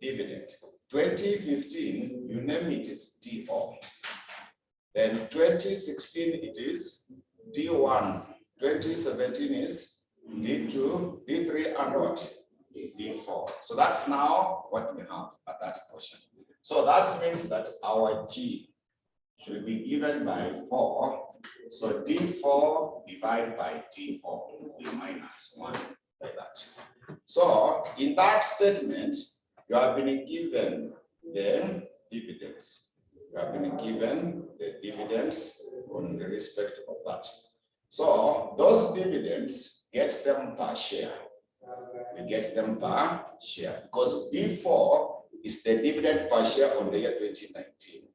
dividend. 2015, you name it is Do. Then 2016, it is D1. 2017 is D2, D3, and what? D4. So that's now what we have at that portion. So that means that our G should be given by 4. So D4 divided by Do will be minus 1, like that. So in that statement, you have been given the dividends. You have been given the dividends on the respect of that. So those dividends, get them per share. We get them per share because D4 is the dividend per share on the year 2019.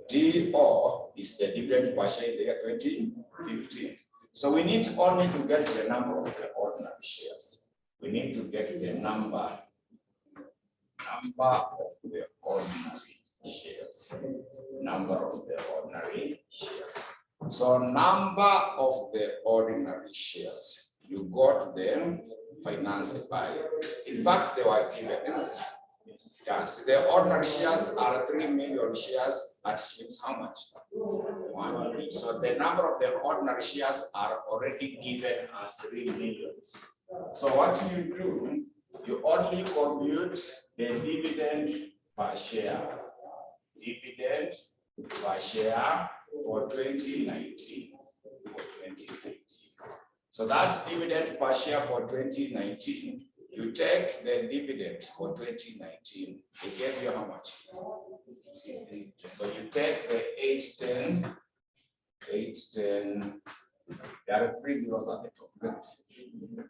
DO is the dividend per share in the year 2015. So we need only to get the number of the ordinary shares. We need to get the number of the ordinary shares. Number of the ordinary shares. So number of the ordinary shares. You got them financed by. In fact, they were given. Yes, the ordinary shares are 3 million shares at shillings. How much? 1 each. So the number of the ordinary shares are already given as 3 million. So what you do, you only compute the dividend per share. Dividend per share for 2019. So that dividend per share for 2019, you take the dividends for 2019, they gave you how much? So you take the 810, there are 3 zeros at the top.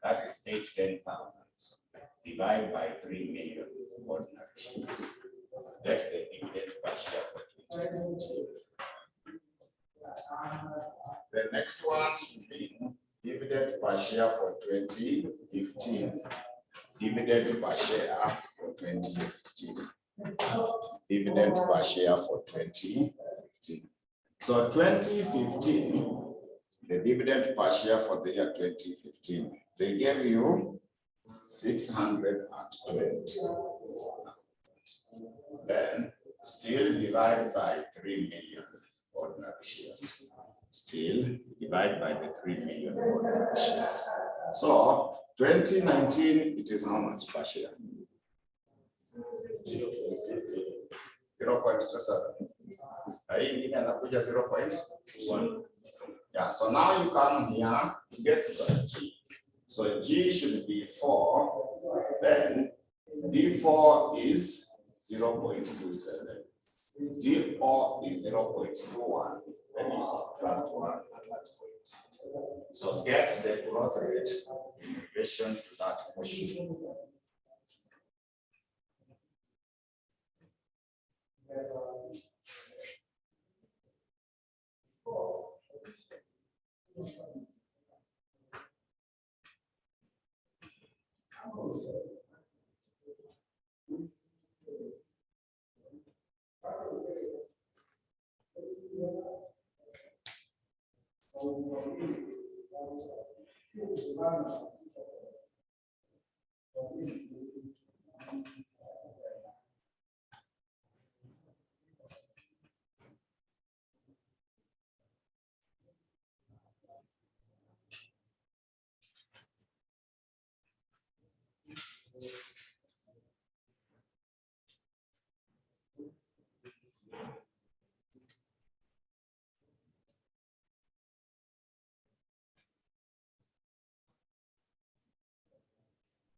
That is 810,000 divided by 3 million ordinary shares. That's the dividend per share for 2019. The next one should be dividend per share for 2015. Dividend per share for 2015. Dividend per share for 2015. So 2015, the dividend per share for the year 2015, they gave you 620. Then still divide by 3 million ordinary shares. Still divide by the 3 million ordinary shares. So 2019, it is how much per share? 0.27. Hii inakuja 0.1. Yeah, so now you come here to get the G. So G should be 4. Then D4 is 0.27. DO is 0.21. Then you subtract 1 at that point. So get the growth rate in relation to that portion.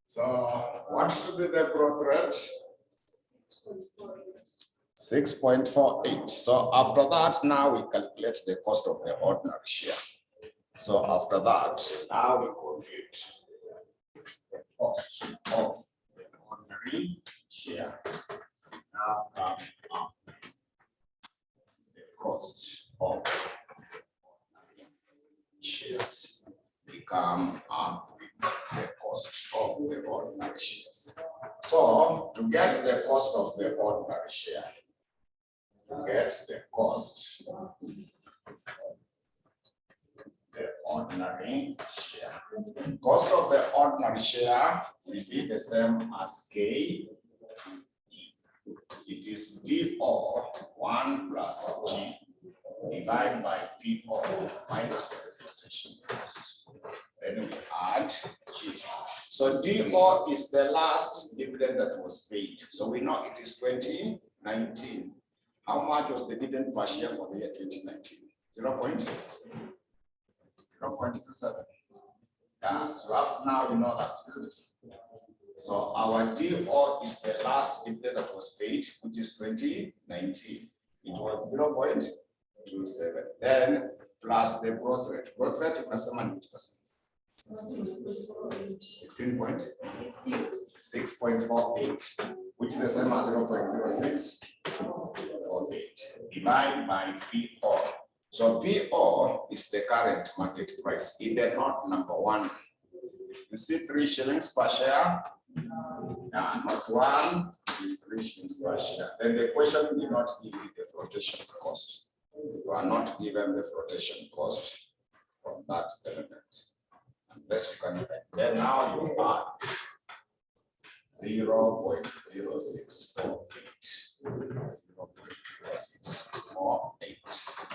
So what should be the growth rate? 6.48. So after that, now we calculate the cost of the ordinary share. So after that, now we compute the cost of the ordinary share. Now come up the cost of shares become up the cost of the ordinary shares. So to get the cost of the ordinary share, to get the cost of the ordinary share. Cost of the ordinary share will be the same as K. It is DO 1 plus G divided by PO minus the flotation cost. Then we add G. So DO is the last dividend that was paid. So we know it is 2019. How much was the dividend per share for the year 2019? 0.27. Yeah, so up now we know that, isn't it? So our DO is the last dividend that was paid, which is 2019. It was 0.27. Then plus the growth rate. Growth rate is 16.6.48, which is the same as 0.0648 divided by PO. So PO is the current market price in the note number 1. You see 3 shillings per share. Not 1 is 3 shillings per share. Then the question did not give you the flotation cost. You are not given the flotation cost from that element. Unless you can, then now you add 0.0648. 0.0648.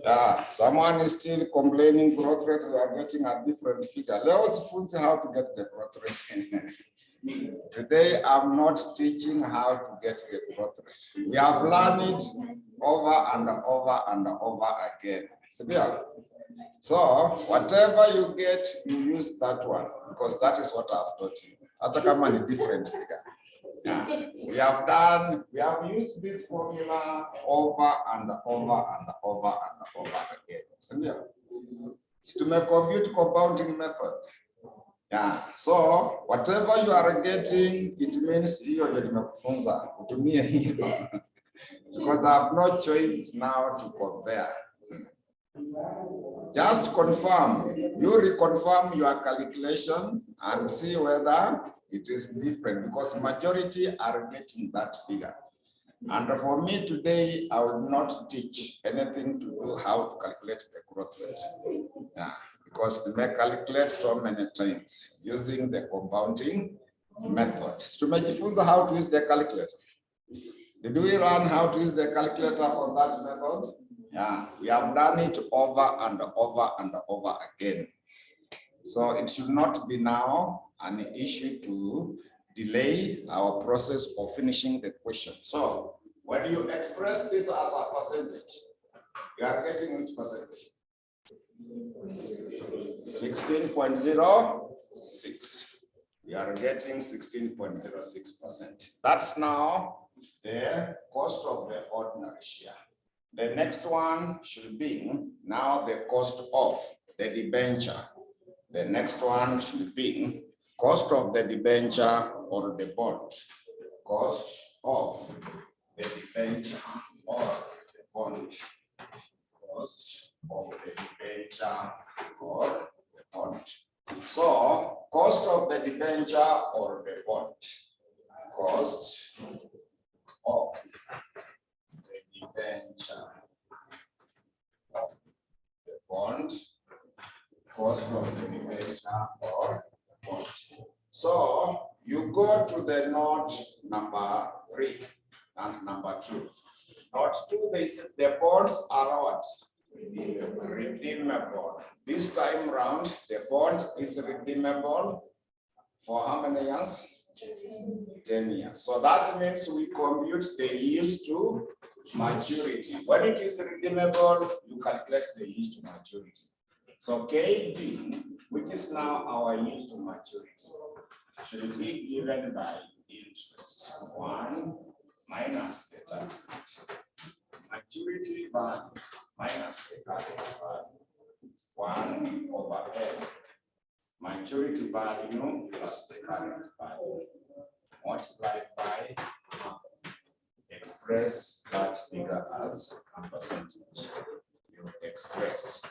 Yeah, someone is still complaining growth rate, we are getting a different figure. Let us see how to get the growth rate. Today, I'm not teaching how to get the growth rate. We have learned it over and over and over again. So whatever you get, you use that one, because that is what I've taught you. Atakamani a different figure. Yeah. We have used this formula over and over and over and over again. To make compute compounding method. Yeah. So whatever you are getting, it means you because I have no choice now to compare. Just confirm, you reconfirm your calculation and see whether it is different, because majority are getting that figure. And for me today, I will not teach anything to do how to calculate the growth rate. Yeah, because we may calculate so many times using the compounding method. Tumejifunza how to use the calculator. Did we learn how to use the calculator on that method? Yeah, we have done it over and over and over again. So it should not be now an issue to delay our process of finishing the question. So when you express this as a percentage, you are getting which percentage? 16.06. We are getting 16.06%. That's now the cost of the ordinary share. The next one should be now the cost of the debenture. The next one should be cost of the debenture or the bond. Cost of the debenture or the bond. Cost of the debenture or the bond. So, cost of the debenture or the bond. Cost of the debenture of the bond. Cost of the debenture or the bond. So, you go to the note number 3 and number 2. Note 2, they said the bonds are what? Redeemable. This time round, the bond is redeemable for how many years? 10 years. So that means we compute the yield to maturity. When it is redeemable, you calculate the yield to maturity. So KB, which is now our yield to maturity, should be given by interest 1 minus the tax rate. Maturity value minus the current value 1 over N. Maturity value plus the current value multiplied by half. Express that figure as a percentage. You express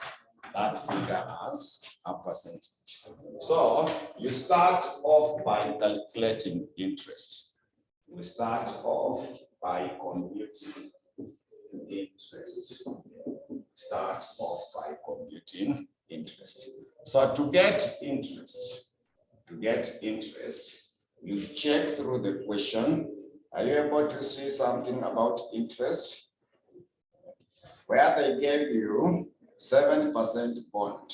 that figure as a percentage. So you start off by calculating interest. We start off by computing interest. Start off by computing interest. So to get interest, you check through the question. Are you able to see something about interest? Where they gave you 7% bond.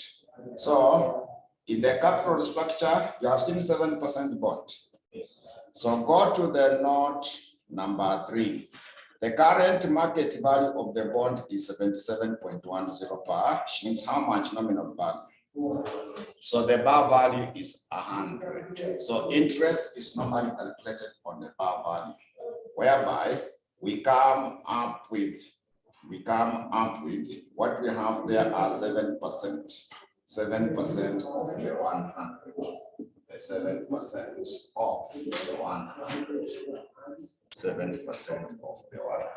So in the capital structure, you have seen 7% bond. So go to the note number 3. The current market value of the bond is 77.10 per, means how much nominal value? So the bar value is 100. So interest is normally calculated on the bar value, whereby we come up with what we have there are 7%. 7% of the 100. The 7% of the 100. 7% of the 100.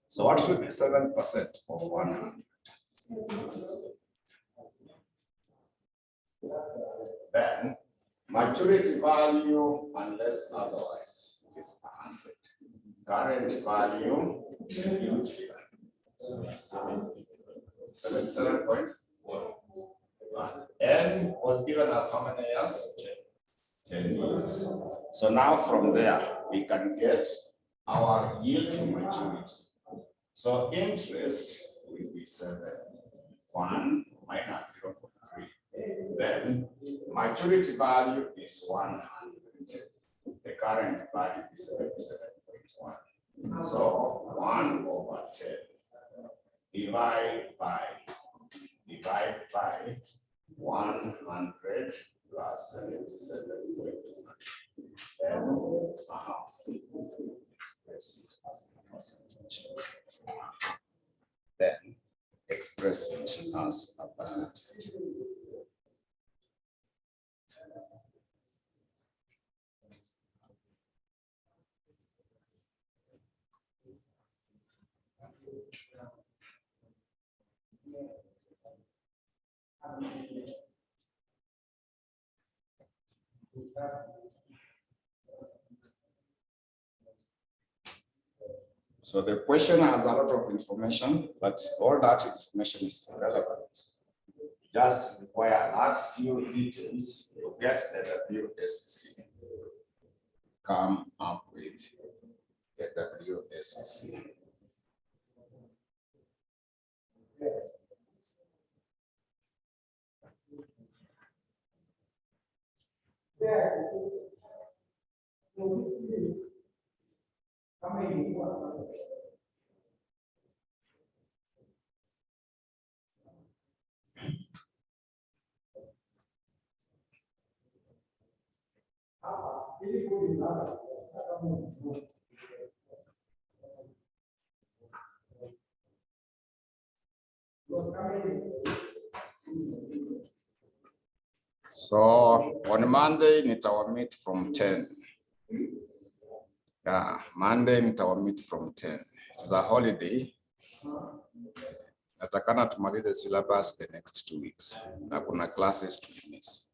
So what should be 7% of 100? Then maturity value, unless otherwise, it is 100. Current value, huge figure. 77.1. N was given as how many years? 10 years. So now from there, we can get our yield to maturity. So interest will be 7. 1 minus 0.3. Then maturity value is 100. The current value is 77.1. So 1 over 10 divide by 100 plus 77.1. Then a half. Express it as a percentage. Then express it as a percentage. So the question has a lot of information, but all that information is irrelevant. Just require that few details to get the WSC. come up with the WSC. So on Monday, nitawa meet from 10. Yeah, Monday nitawa meet from 10. It's a holiday. Natakana tumalize syllabus the next 2 weeks. Na kuna classes to miss.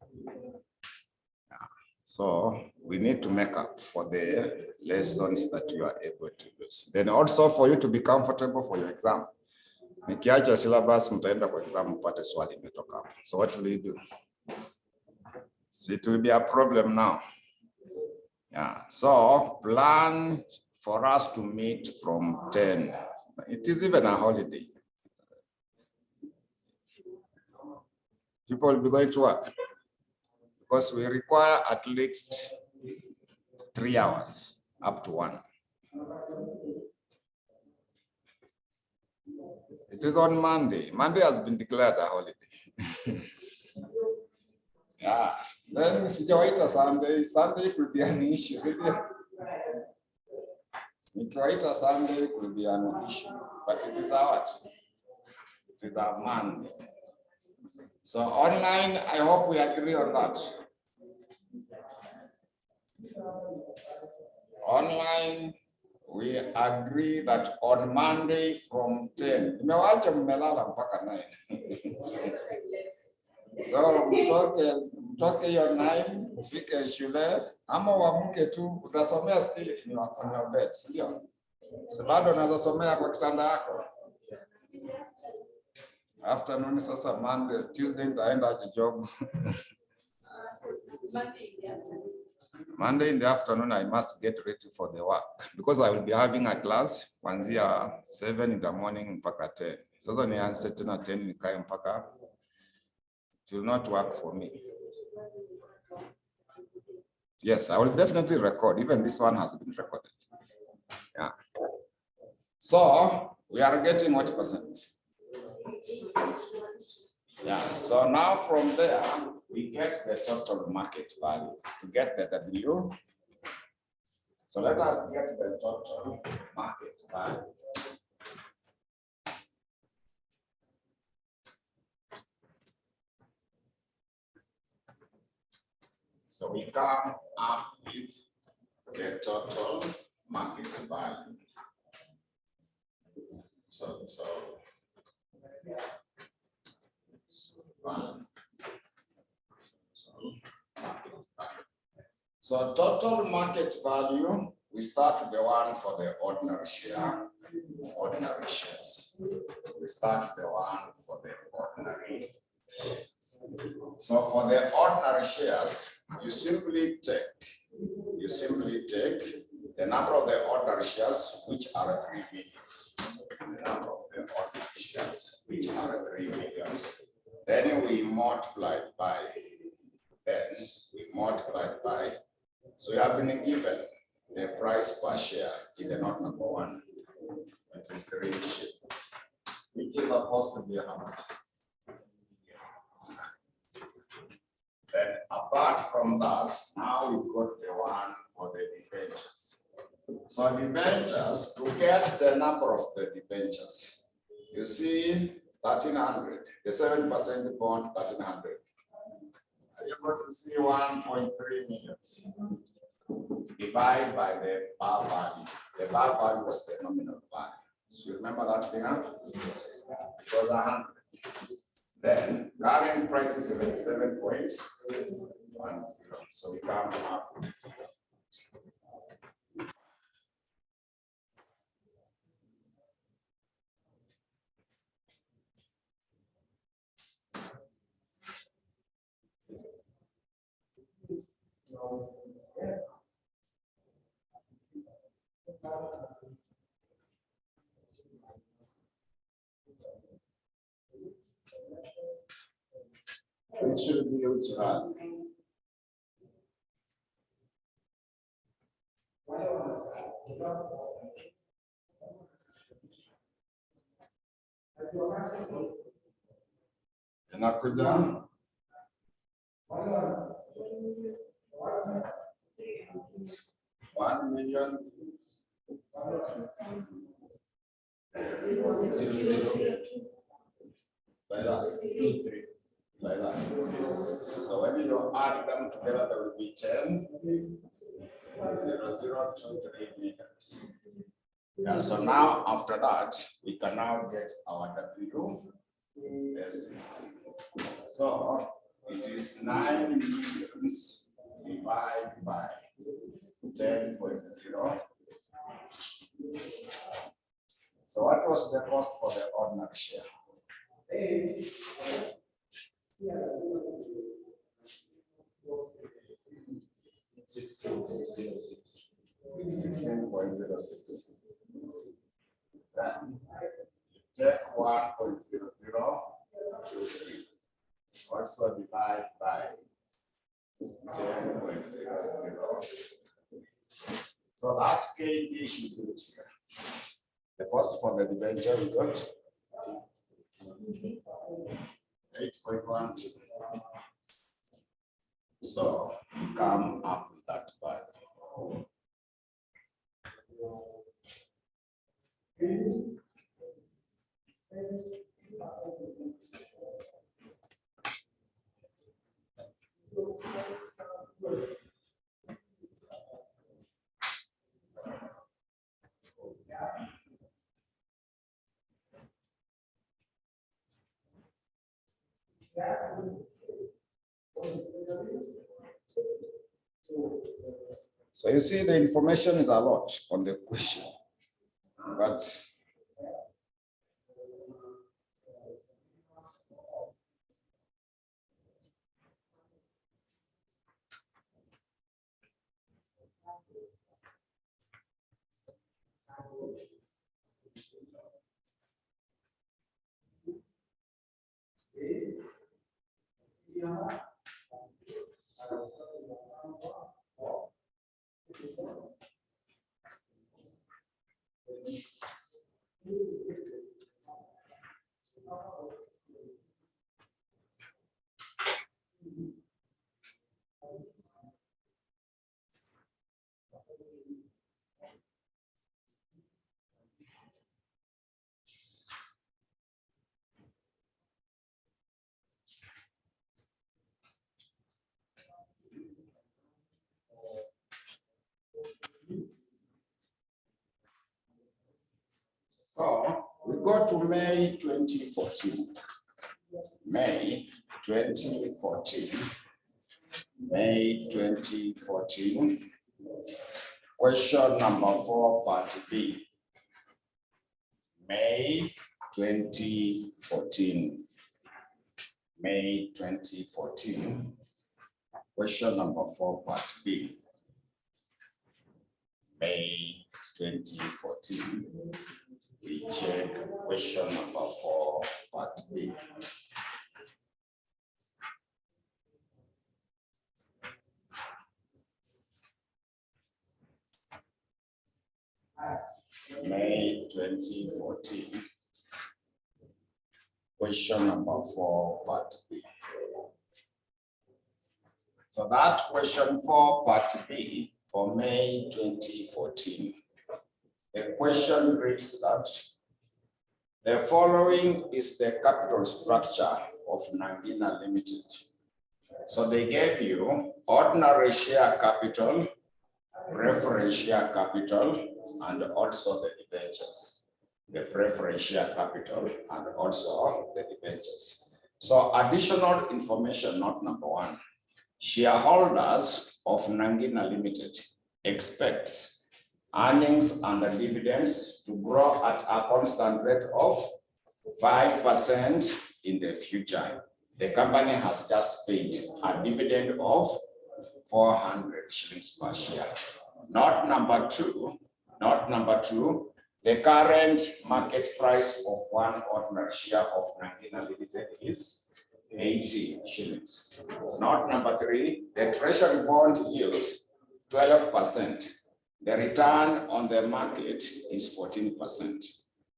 Yeah. So we need to make up for the lessons that you are able to use. Then also for you to be comfortable for your exam. Nikiacha syllabus mtaenda kwa exam mpate swali imetoka hapo. So what will you do? So it will be a problem now. Yeah. So plan for us to meet from 10. It is even a holiday. People will be going to work because we require at least 3 hours up to 1. It is on Monday. Monday has been declared a holiday. Yeah. Then sijawaita Sunday. Sunday could be an issue. Nikiwaita Sunday could be an issue, but it is our it is our Monday. So online, I hope we agree on that. Online, we agree that on Monday from 10. Nimewacha mmelala mpaka 9. So mtoke hiyo 9, ufike shule ama uamke tu utasomea still in your bed, sio? Si bado unaweza somea kwa kitanda yako. Afternoon sasa Monday, Tuesday nitaenda aje job. Monday in the afternoon, I must get ready for the work because I will be having a class kuanzia 7 in the morning mpaka 10. Sasa nianze tena 10 nikae mpaka. It will not work for me. Yes, I will definitely record. Even this one has been recorded. Yeah. So we are getting what percent? Yeah. So now from there, we get the total market value to get the W. So let us get the total market value. So we come up with the total market value. So total market value, we start with the one for the ordinary share, ordinary shares. We start the one for the ordinary shares. So for the ordinary shares, you simply take the number of the ordinary shares, which are 3 millions. The number of the ordinary shares, which are 3 millions. Then we multiply by, so you have been given the price per share in the note number 1. It is 3 shillings, which is supposed to be how much? Then apart from that, now we've got the one for the debentures. So debentures, to get the number of the debentures, you see 1,300, the 7% bond 1,300. Are you able to see 1.3 millions? Divide by the bar value. The bar value was the nominal value. So you remember that figure? Yes. It was 100. Then current price is 77.10. So we come up with It should be which one? Inakuja 1,000,000 like that. 2, 3. Like that. So when you add them together, there will be 10, 0, 0, 2, 3 meters. Yeah, so now after that, we can now get our W. So it is 9 millions divided by 10.0. So what was the cost for the ordinary share? 16.06. Then you take 1.0023. Also divide by 10.00. So that KD should be here. The cost for the debenture we got 8.12. So you come up with that value. So you see the information is a lot on the question, but so we go to May 2014. May 2014. May 2014. Question number 4, part B. May 2014. May 2014. Question number 4, part B. May 2014. We check question number 4, part B. May 2014. Question number 4, part B. So that question 4, part B for May 2014. The question reads that the following is the capital structure of Nangina Limited. So they gave you ordinary share capital, preference share capital, and also the debentures. The preference share capital and also the debentures. So additional information, not number 1. Shareholders of Nangina Limited expects earnings and dividends to grow at a constant rate of 5% in the future. The company has just paid a dividend of 400 shillings per share. Not number 2, Note number 2, the current market price of one ordinary share of Nangina Limited is 80 shillings. Note number 3, the treasury bond yield 12%. The return on the market is 14%.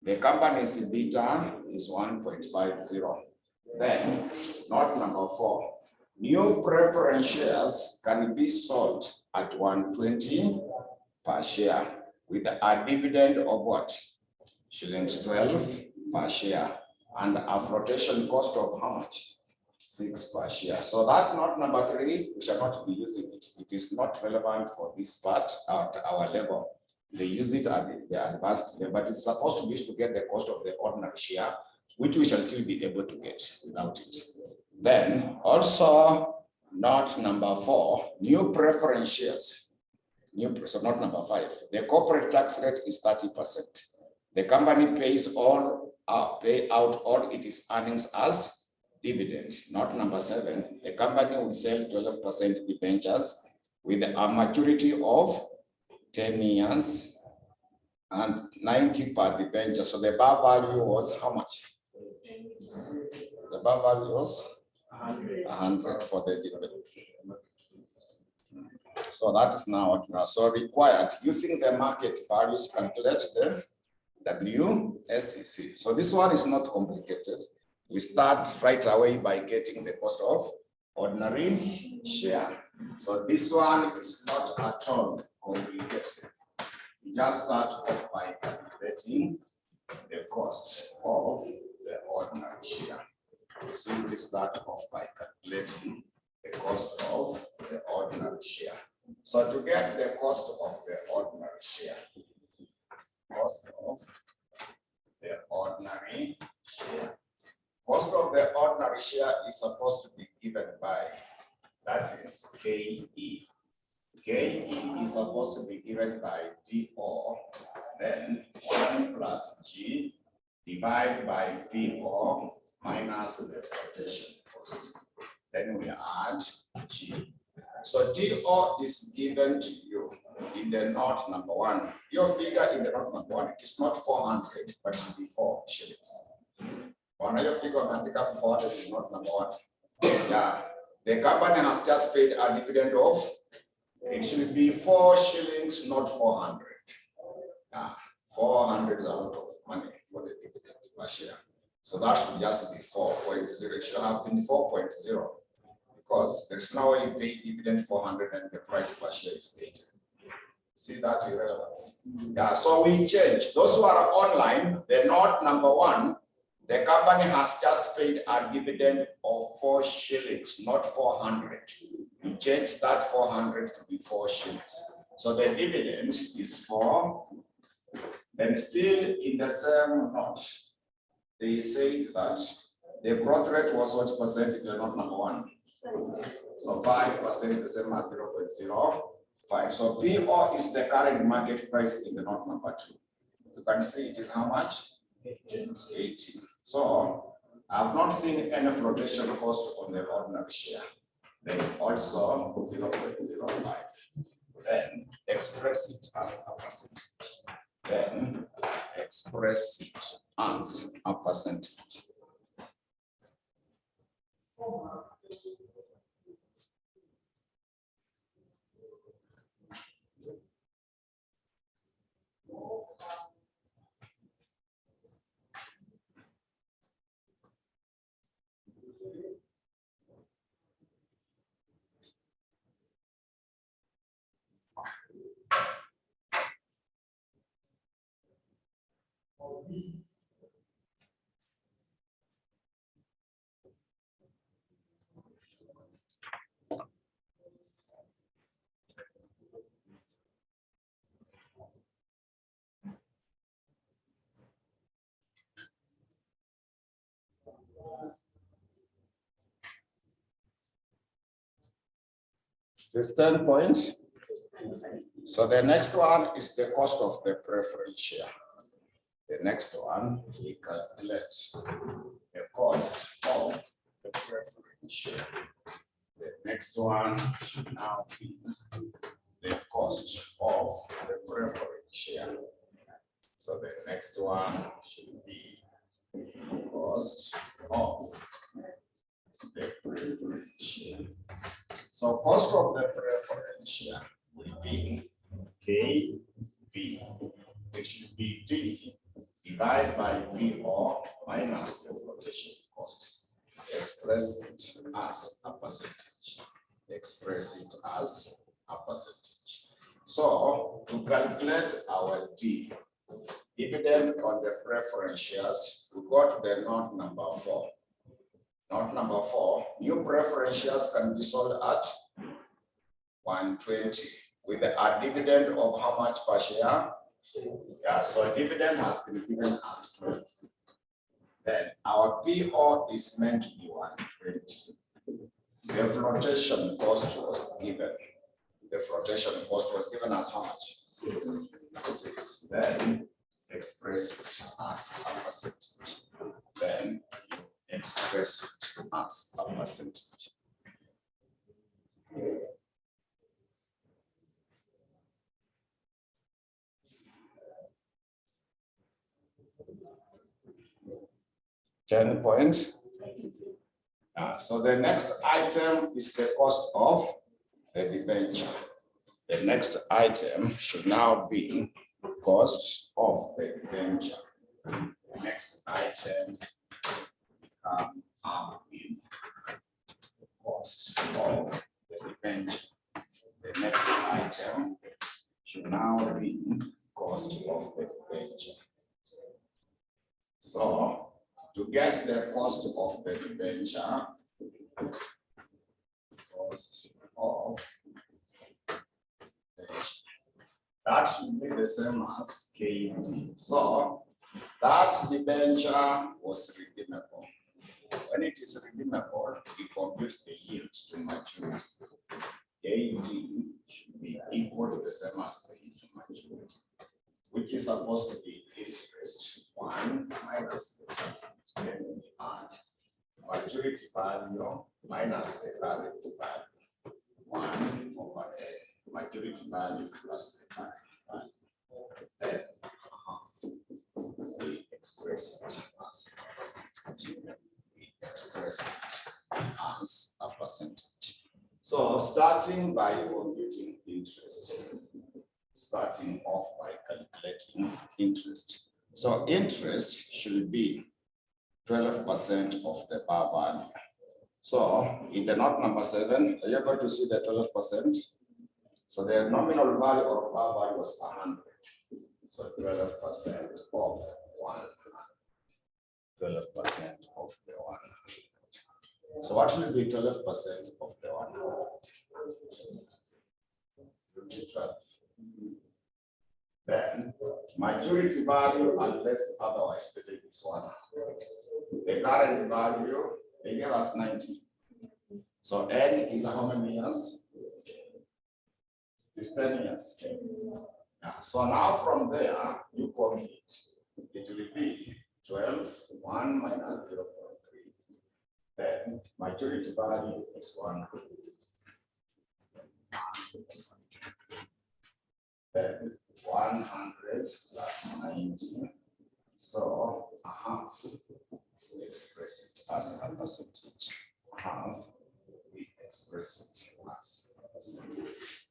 The company's beta is 1.50. Then, note number 4, new preference shares can be sold at 120 per share with a dividend of what? Shillings 12 per share and a flotation cost of how much? 6 per share. So that note number 3, we shall not be using it. It is not relevant for this part at our level. They use it at the advanced level, but it's supposed to be used to get the cost of the ordinary share, which we shall still be able to get without it. Then also note number 4, new preference shares. So note number 5, the corporate tax rate is 30%. The company pays pay out all its earnings as dividend. Note number 7, the company will sell 12% debentures with a maturity of 10 years and 90 per debenture. So the bar value was how much? The bar value was 100 for the debenture. So that is now what we are so required using the market values calculate the WSEC. So this one is not complicated. We start right away by getting the cost of ordinary share. So this one is not at all complicated. We just start off by calculating the cost of the ordinary share. We simply start off by calculating the cost of the ordinary share. So to get the cost of the ordinary share, cost of the ordinary share. Cost of the ordinary share is supposed to be given by, that is KE. KE is supposed to be given by DO, then 1 plus G divided by PO minus the flotation cost. Then we add G. So DO is given to you in the note number 1. Your figure in the note number 1, it is not 400, but it will be 4 shillings. When your figure can pick up 400 is not number 1. Yeah, the company has just paid a dividend of, it should be 4 shillings, not 400. Yeah, 400 is a lot of money for the dividend per share. So that should just be 4.0. It should have been 4.0 because there's no way you pay dividend 400 and the price per share is 80. See that irrelevance? Yeah, so we change. Those who are online, the note number 1, the company has just paid a dividend of 4 shillings, not 400. We change that 400 to be 4 shillings. So the dividend is 4. Then still in the same note, they say that the growth rate was what percent in the note number 1? So 5% is the same as 0.05. So PO is the current market price in the note number 2. You can see it is how much? 80. So I've not seen any flotation cost on the ordinary share. Then also 0.05. Then express it as a percentage. Then express it as a percentage. This 10 points. So the next one is the cost of the preference share. The next one, we calculate the cost of the preference share. The next one should now be the cost of the preference share. next one should be cost of the preferential. So cost of the preferential will be KB, which should be D divided by PO minus the flotation cost. Express it as a percentage. Express it as a percentage. So to calculate our D, dividend on the preferentials, we go to the note number 4. Note number 4, new preferentials can be sold at 120 with a dividend of how much per share? Yeah, so dividend has been given as 12. Then our PO is meant to be 120. The flotation cost was given. The flotation cost was given as how much? 6. Then express it as a percentage. Then express it as a percentage. £10. So the next item is the cost of the debenture. The next item should now be cost of the debenture. The next item with cost of the debenture. The next item should now be cost of the debenture. So to get the cost of the debenture, that should be the same as KD. So that debenture was redeemable. When it is redeemable, we compute the yield to maturity. KD should be equal to the same as the yield to maturity, which is supposed to be interest 1 minus the interest. Then we add maturity value minus the current value 1 over a maturity value plus the current value. Then we express it as a percentage. We express it as a percentage. So starting by computing interest, starting off by calculating interest. So interest should be 12% of the par value. So in the note number 7, are you able to see the 12%? So the nominal value of par value was 100. So 12% of 100. 12% of the 100. So what should be 12% of the 100? 12. Then maturity value, unless otherwise stated, is 100. The current value, they gave us 90. So N is how many years? It's 10 years. Yeah. So now from there, you complete. It will be 12, 1 minus 0.3. Then maturity value is 100. Then 100 plus 90. So a half. We express it as a percentage. Half. We express it as a percentage.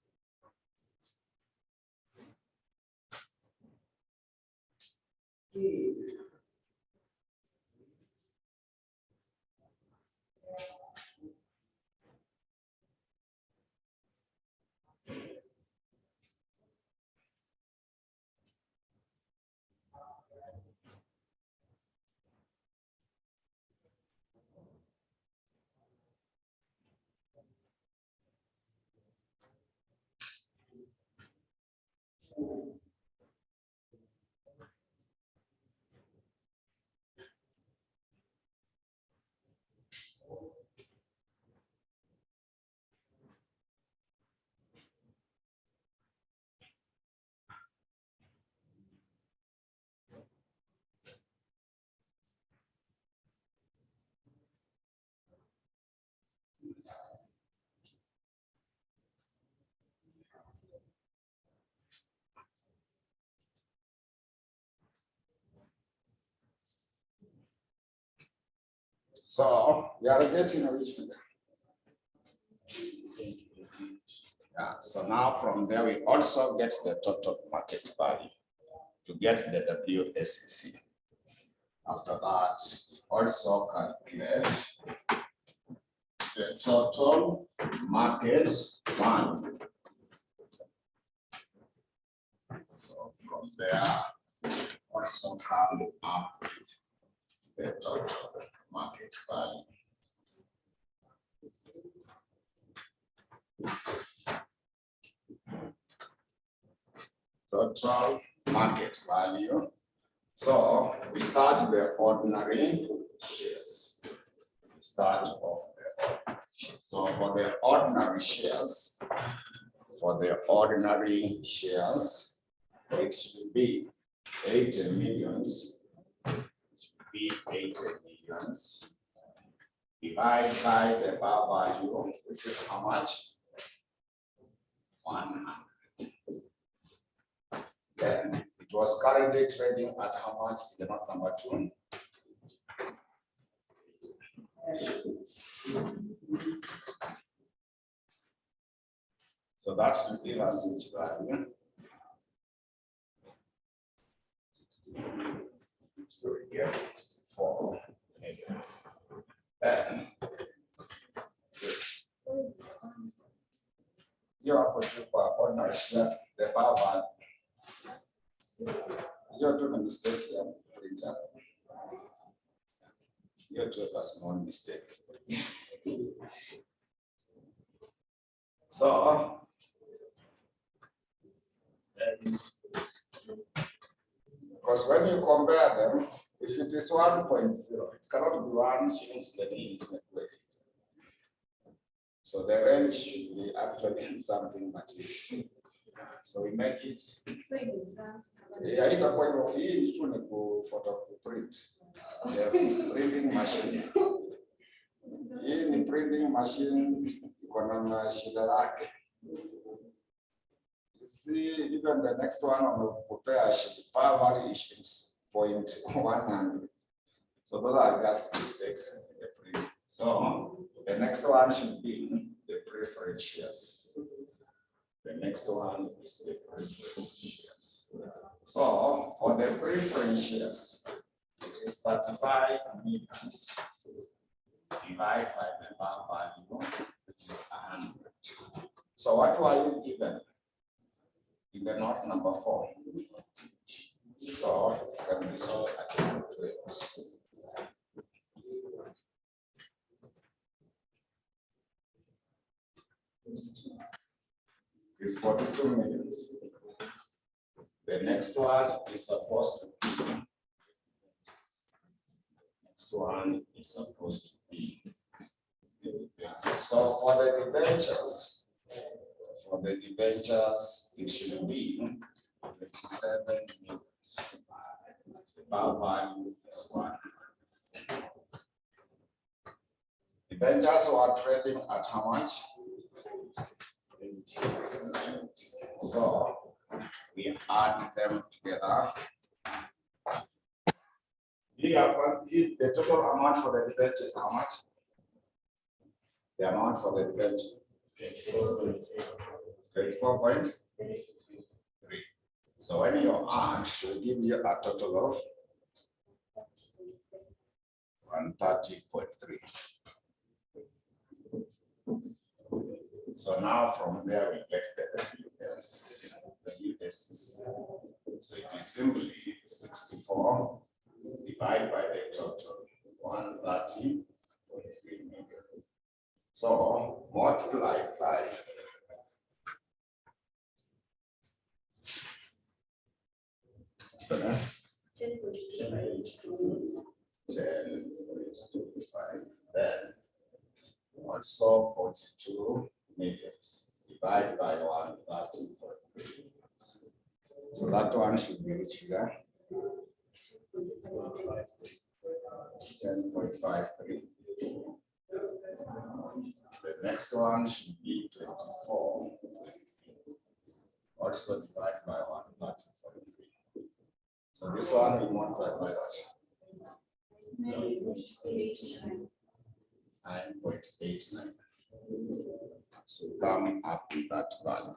So we are getting which figure? Yeah, so now from there we also get the total market value to get the WSC. After that, we also calculate the total market value. So from there, also come up with the total market value. Total market value. So we start the ordinary shares. We start off the ordinary shares. So for the ordinary shares, it should be 80 millions. It should be 80 millions. Divide by the bar value, which is how much? 100. Then it was currently trading at how much? The note number 2. So that should give us which value? So we get 64 millions. Then you are putting for ordinary share, the bar value. You're doing a mistake here. You're doing a small mistake. So, because when you compare them, if it is 1.0, it cannot be 1 shillings the infinite way. So the range should be actually something material. So we make it. Yeah, it's a point of hii tu ni ku print. Printing machine. Hii ni printing machine iko na shida lake. You see, even the next one wamekupea power value is 0.100. So those are just mistakes in the print. So the next one should be the preference shares. The next one is the preference shares. So for the preference shares, it is 35 millions divided by the bar value, which is 100. So what were you given? In the note number 4. So it can be solved at 120. Is 42 millions. The next one is supposed to be. Next one is supposed to be. So for the debentures, it should be 27 millions. The bar value is 1. Debentures were trading at how much? So we add them together. The total amount for the debenture is how much? The amount for the debenture 34.3. So when you add, will give you a total of 130.3. So now from there we get the USC. So it is simply 64 divided by the total 130.3 million. So multiply by 10.25, then also 42 millions divided by 130.3. So that one should be which figure? 10.53. The next one should be 24. Also divided by 130.3. So this one we multiply by what? 9.89. So come up with that value.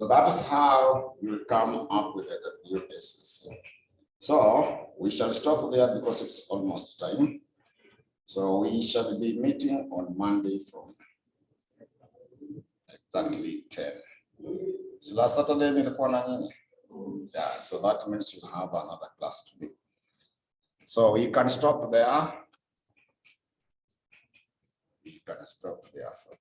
So that is how you'll come up with a new basis. So we shall stop there because it's almost time. So we shall be meeting on Monday from exactly 10. So last Saturday, yeah, so that means you'll have another class today. So we can stop there. You can stop there for